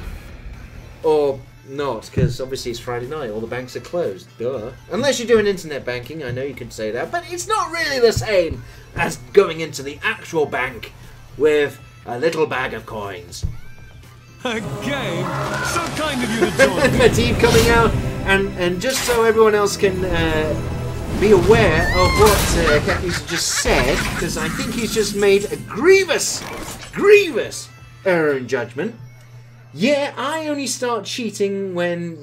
Or not, because obviously it's Friday night. All the banks are closed. Duh. Unless you're doing internet banking, I know you could say that, but it's not really the same as going into the actual bank with a little bag of coins. A game? So kind of you to join me. Medivh coming out, and just so everyone else can be aware of what Kakis just said, because I think he's just made a grievous error in judgment. Yeah, I only start cheating when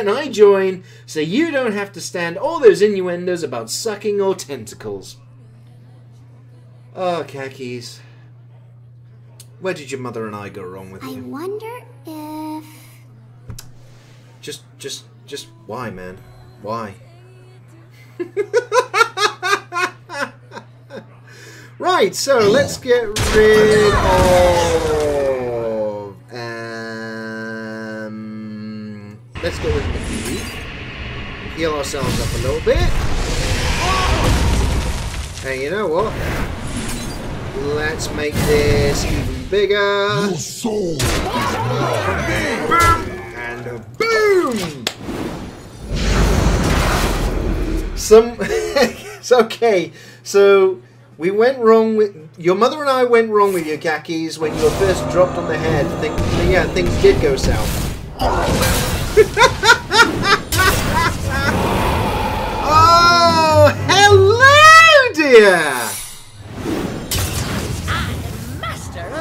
I join, so you don't have to stand all those innuendos about sucking or tentacles. Oh, Kakis. Where did your mother and I go wrong with you? I wonder if... Just why, man? Why? Right, so let's get rid of... let's go with Medivh. Heal ourselves up a little bit. And you know what? Let's make this even bigger. Boom! And a boom! It's okay. So we went wrong with your mother and I went wrong with your Kakis when you were first dropped on the head. Yeah, things did go south. Oh, hello, dear.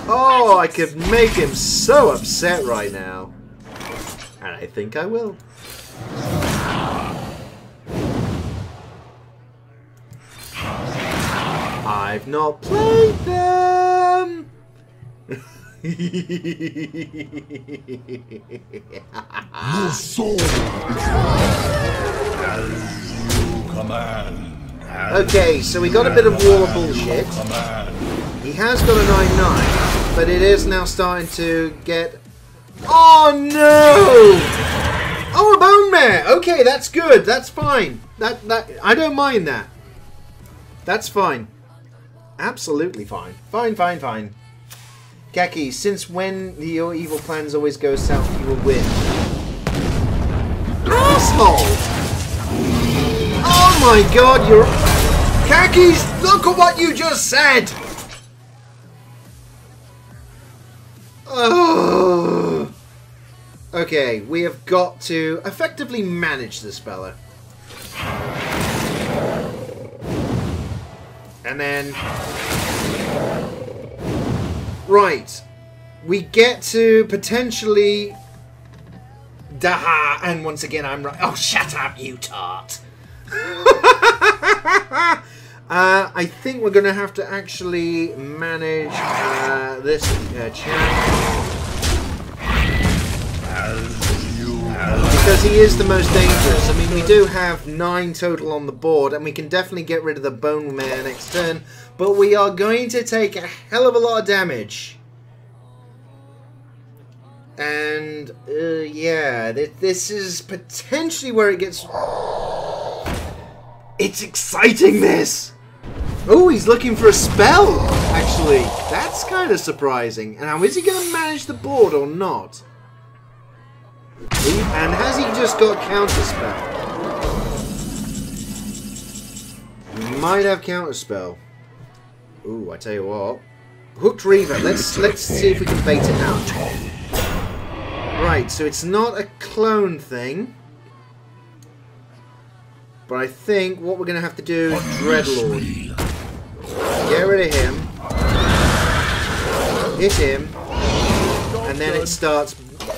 Oh, I could make him so upset right now. And I think I will. I've not played them. Your soul as you command. Okay, so we got a bit of war bullshit. He has got a 9/9, but it is now starting to get... Oh no! Oh, a bone mare! Okay, that's good. That's fine. That I don't mind that. That's fine. Absolutely fine. Fine. Kaki, since when your evil plans always go south, you will win. Asshole! Oh my god, you're... Kakis, look at what you just said! Oh. Okay, we have got to effectively manage this fella. And then... Right. We get to potentially... Daha! And once again, I'm right. Oh, shut up, you tart! I think we're going to have to actually manage this chat. Because he is the most dangerous. I mean, we do have 9 total on the board, and we can definitely get rid of the Bone Man next turn, but we are going to take a hell of a lot of damage. And, yeah, this is potentially where it gets... It's exciting, this! Oh, he's looking for a spell, actually. That's kind of surprising. And now, is he going to manage the board or not? And has he just got counterspell? He might have counterspell. Ooh, I tell you what. Hooked Reaver. Let's see if we can bait it out. Right, so it's not a clone thing. But I think what we're going to have to do is Dreadlord. Get rid of him. Hit him. And then it starts...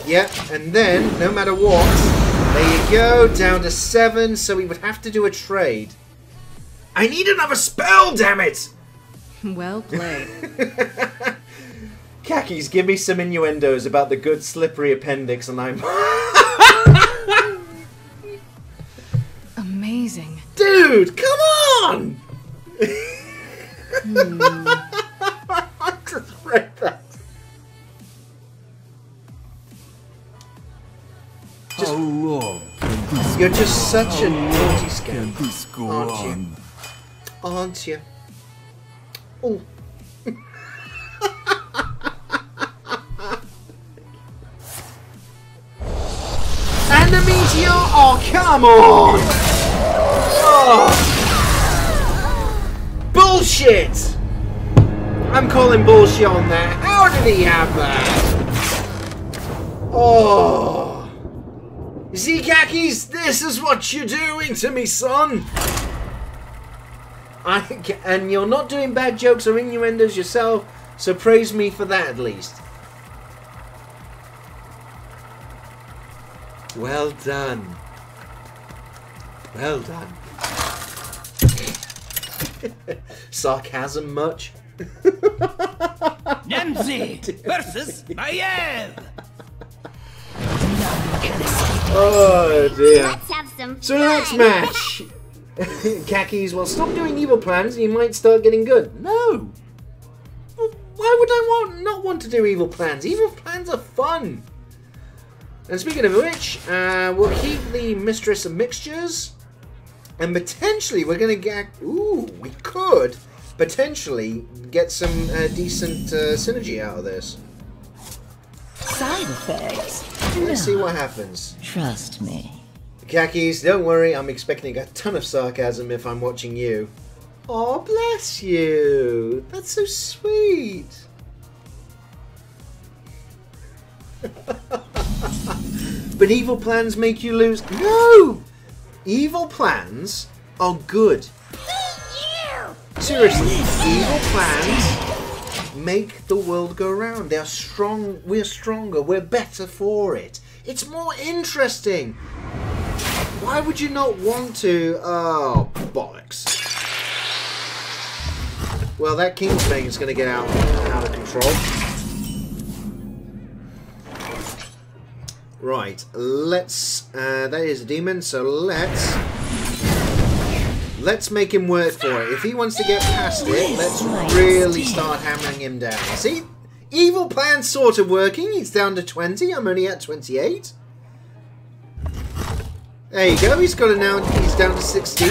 Yep, and then, no matter what, there you go, down to 7, so we would have to do a trade. I need another spell, damn it! Well played. Khakis, give me some innuendos about the good slippery appendix and I'm... Amazing. Dude, come on! I just read that. How long can this You're just such a naughty can scamp, this go aren't you? on? Aren't you? Oh. And the meteor! Oh, come on! Oh. Bullshit! I'm calling bullshit on that. How did he have that? Oh. See, Khakis, this is what you're doing to me, son. And you're not doing bad jokes or innuendos yourself, so praise me for that at least. Well done. Well done. Sarcasm much? Nemzi versus Mayev. Oh dear. Let's have some So next match. Khakis, well, stop doing evil plans and you might start getting good. No. Why would I not want to do evil plans? Evil plans are fun. And speaking of which, we'll keep the Mistress of Mixtures. And potentially we're going to get... Ooh, we could potentially get some decent synergy out of this. Side effects? Let's see what happens. Trust me. Khakis, don't worry, I'm expecting a ton of sarcasm if I'm watching you. Oh, bless you. That's so sweet. But evil plans make you lose. No! Evil plans are good. Seriously, evil plans make the world go round. They are strong. We're stronger. We're better for it. It's more interesting. Why would you not want to? Oh, bollocks. Well, that Kingsbane is going to get out of control. Right, let's... that is a demon, so let's make him work for it. If he wants to get past it, let's really start hammering him down. See? Evil plan's sort of working. He's down to 20. I'm only at 28. There you go. He's got it now. He's down to 16.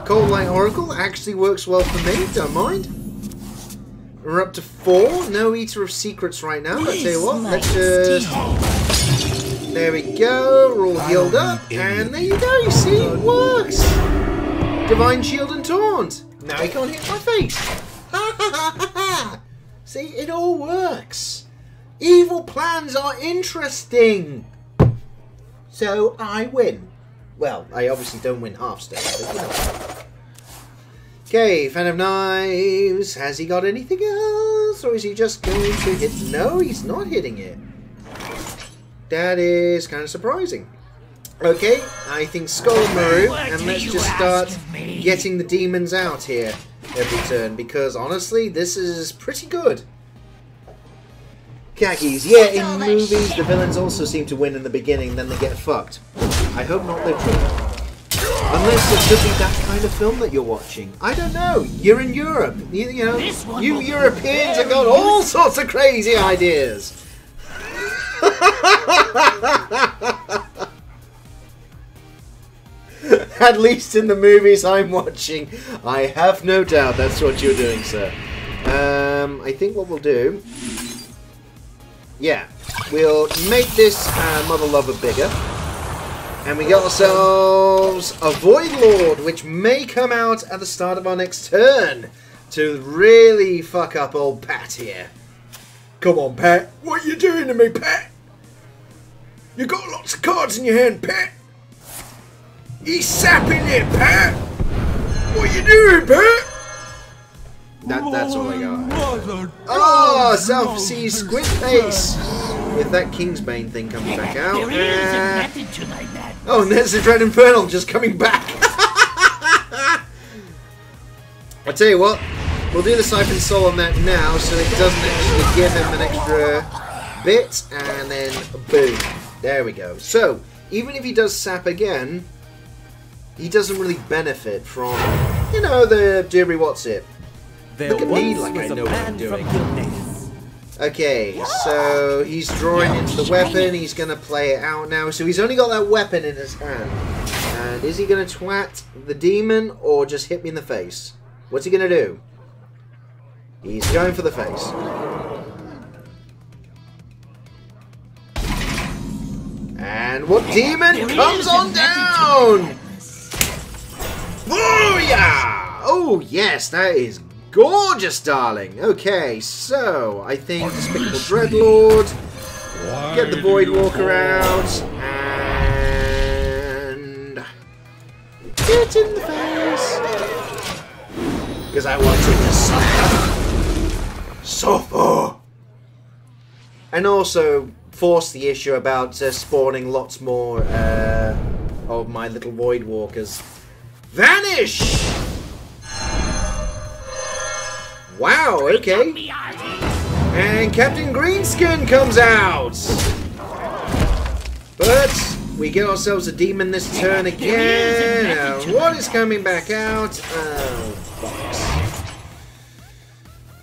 Cold Light Oracle actually works well for me. Don't mind. We're up to 4. No Eater of Secrets right now. But I tell you what. Let's just... There we go. We're all healed up. And there you go. You see? It works. Divine Shield and Taunt. Now he can't hit my face. Ha ha ha ha ha. See? It all works. Evil plans are interesting. So I win. Well, I obviously don't win Hearthstone, but you know. Okay, Fan of Knives. Has he got anything else? Or is he just going to hit? No, he's not hitting it. That is kind of surprising. Okay, I think Skull Maru, and let's just start getting the demons out here every turn, because honestly, this is pretty good. Khakis, yeah, in movies, the villains also seem to win in the beginning, then they get fucked. I hope not literally. Unless it could be that kind of film that you're watching. I don't know. You're in Europe. You know, you Europeans have got all sorts of crazy ideas. At least in the movies I'm watching. I have no doubt that's what you're doing, sir. I think what we'll do... Yeah, we'll make this Mother Lover bigger. And we got ourselves a Void Lord, which may come out at the start of our next turn to really fuck up old Pat here. Come on, Pat. What are you doing to me, Pat? You got lots of cards in your hand, Pat. He's sapping it, Pat. What are you doing, Pat? That's all I got. Oh, South Sea Squid Face. If that Kingsbane thing comes back out. Oh, and there's the Dread Infernal just coming back. I tell you what, we'll do the Siphon Soul on that now, so it doesn't actually give him an extra bit, and then boom. There we go. So, even if he does sap again, he doesn't really benefit from, you know, the Deary What's It. Look at me like I know what I'm doing. Okay, so he's drawing into the weapon, he's going to play it out now, so he's only got that weapon in his hand. And is he going to twat the demon, or just hit me in the face? What's he going to do? He's going for the face. And what demon comes on down? Booyah! Oh yes, that is gorgeous, darling. Okay, so I think Despicable Dreadlord. Get the Void Walker out and get in the face. Because I want you to suffer. Suffer. And also force the issue about spawning lots more of my little Void Walkers. Vanish! Wow, okay. And Captain Greenskin comes out! But we get ourselves a demon this turn again. What is coming back out? Oh, box.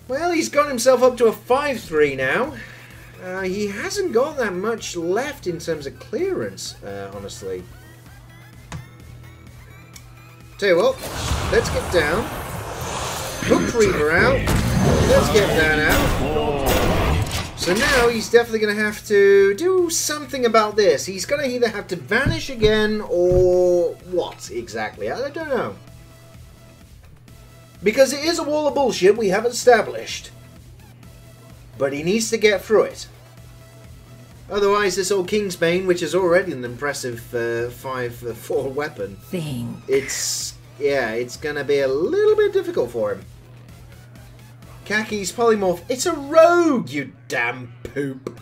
Well, he's got himself up to a 5-3 now. He hasn't got that much left in terms of clearance, honestly. Tell you what, let's get down. Hook Reaver out. Let's get that out. So now he's definitely going to have to do something about this. He's going to either have to vanish again or what exactly? I don't know. Because it is a wall of bullshit we have established. But he needs to get through it. Otherwise, this old Kingsbane, which is already an impressive 5-4 weapon, it's going to be a little bit difficult for him. Khaki's Polymorph. It's a rogue, you damn poop.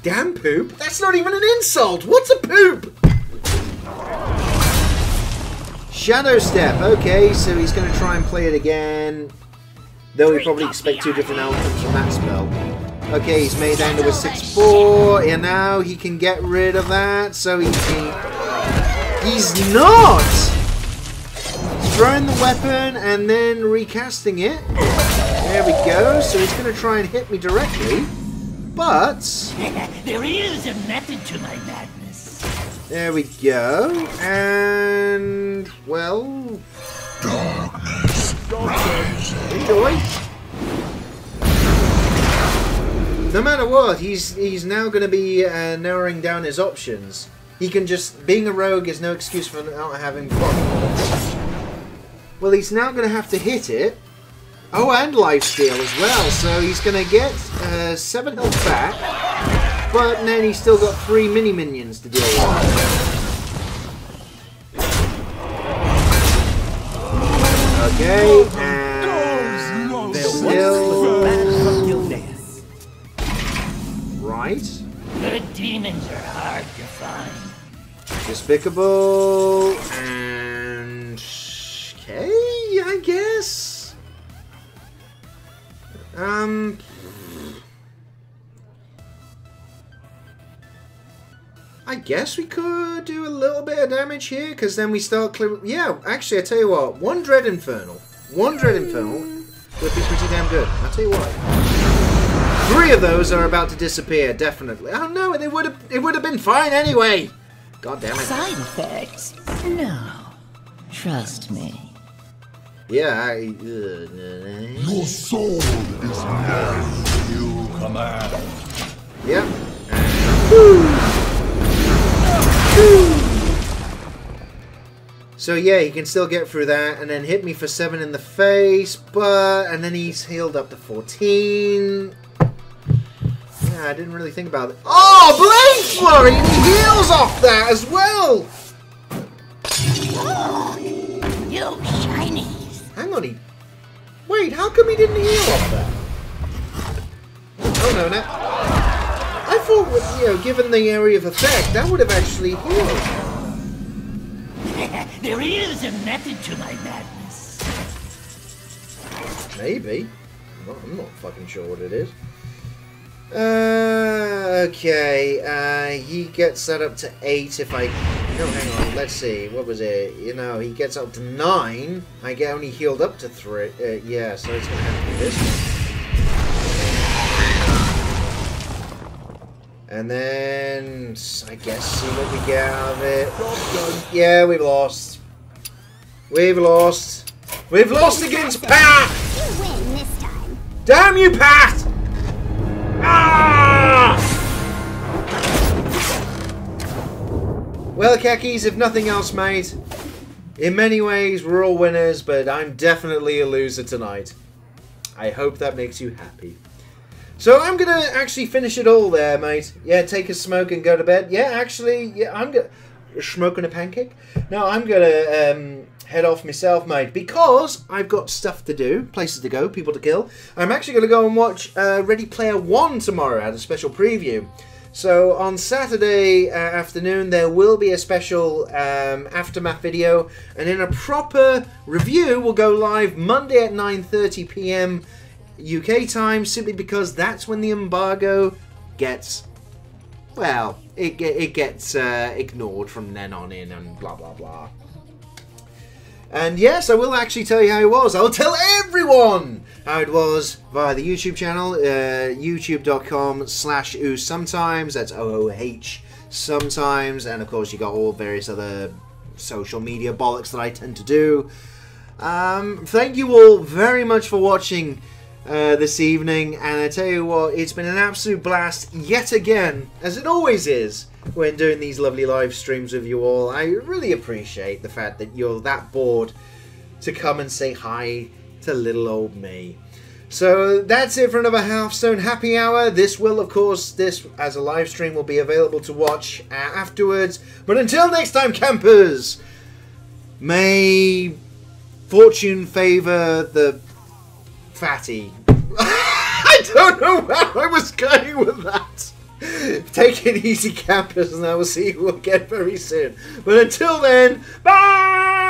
Damn poop? That's not even an insult. What's a poop? Shadow Step. Okay, so he's going to try and play it again. Though we probably expect two different outcomes from that spell. Okay, he's made down to a 6-4, and now he can get rid of that, so he can... He's not! He's throwing the weapon and then recasting it. There we go, so he's going to try and hit me directly, but... There is a method to my madness. There we go, and... well... Darkness. Enjoy. No matter what, he's now going to be narrowing down his options. He can just... Being a rogue is no excuse for not having fun. Well, he's now going to have to hit it. Oh, and lifesteal as well. So he's going to get 7 health back. But then he's still got 3 mini-minions to deal with. Okay, and still... Right. Good demons are hard to find. Despicable and okay, I guess. I guess we could do a little bit of damage here, because then we start clearing... Yeah, actually, I tell you what. One Dread Infernal would be pretty damn good. I'll tell you what. 3 of those are about to disappear, definitely. Oh no, it would have been fine anyway. God damn it. Side effects? No. Trust me. Yeah, Your soul is now you command. Yep. So yeah, he can still get through that, and then hit me for 7 in the face, and then he's healed up to 14. Yeah, I didn't really think about it. Oh, Blade Flurry! And he heals off that as well! Oh, you shinies. Hang on, wait, how come he didn't heal off that? Oh no, no. I thought, you know, given the area of effect, that would have actually healed. There is a method to my madness. Maybe. I'm not fucking sure what it is. Okay. He gets that up to 8 if I... No, hang on. Let's see. What was it? You know, he gets up to 9. I get only healed up to 3. Yeah, so it's going to have to be this one. And then, I guess, see what we get out of it. Yeah, we've lost. We've lost. We've lost against Pat! You win this time. Damn you, Pat! Ah! Well, Khakis, if nothing else, mate, in many ways, we're all winners, but I'm definitely a loser tonight. I hope that makes you happy. So I'm going to actually finish it all there, mate. Yeah, take a smoke and go to bed. Yeah, actually, yeah, I'm going to... Smoking a pancake? No, I'm going to head off myself, mate, because I've got stuff to do, places to go, people to kill. I'm actually going to go and watch Ready Player One tomorrow at a special preview. So on Saturday afternoon, there will be a special aftermath video, and then a proper review will go live Monday at 9:30 PM UK time, simply because that's when the embargo gets, well, it gets ignored from then on in, and blah blah blah. And yes, I will actually tell you how it was. I'll tell everyone how it was via the YouTube channel, youtube.com/oosometimes. That's OOH sometimes, and of course you got all various other social media bollocks that I tend to do. Thank you all very much for watching this evening, and I tell you what, it's been an absolute blast yet again, as it always is when doing these lovely live streams with you all. I really appreciate the fact that you're that bored to come and say hi to little old me. So that's it for another Hearthstone Happy Hour. This will, of course, this as a live stream will be available to watch afterwards. But until next time, campers, may fortune favor the fatty. I don't know where I was going with that. Take it easy, campers, and I will see you again very soon. But until then, bye!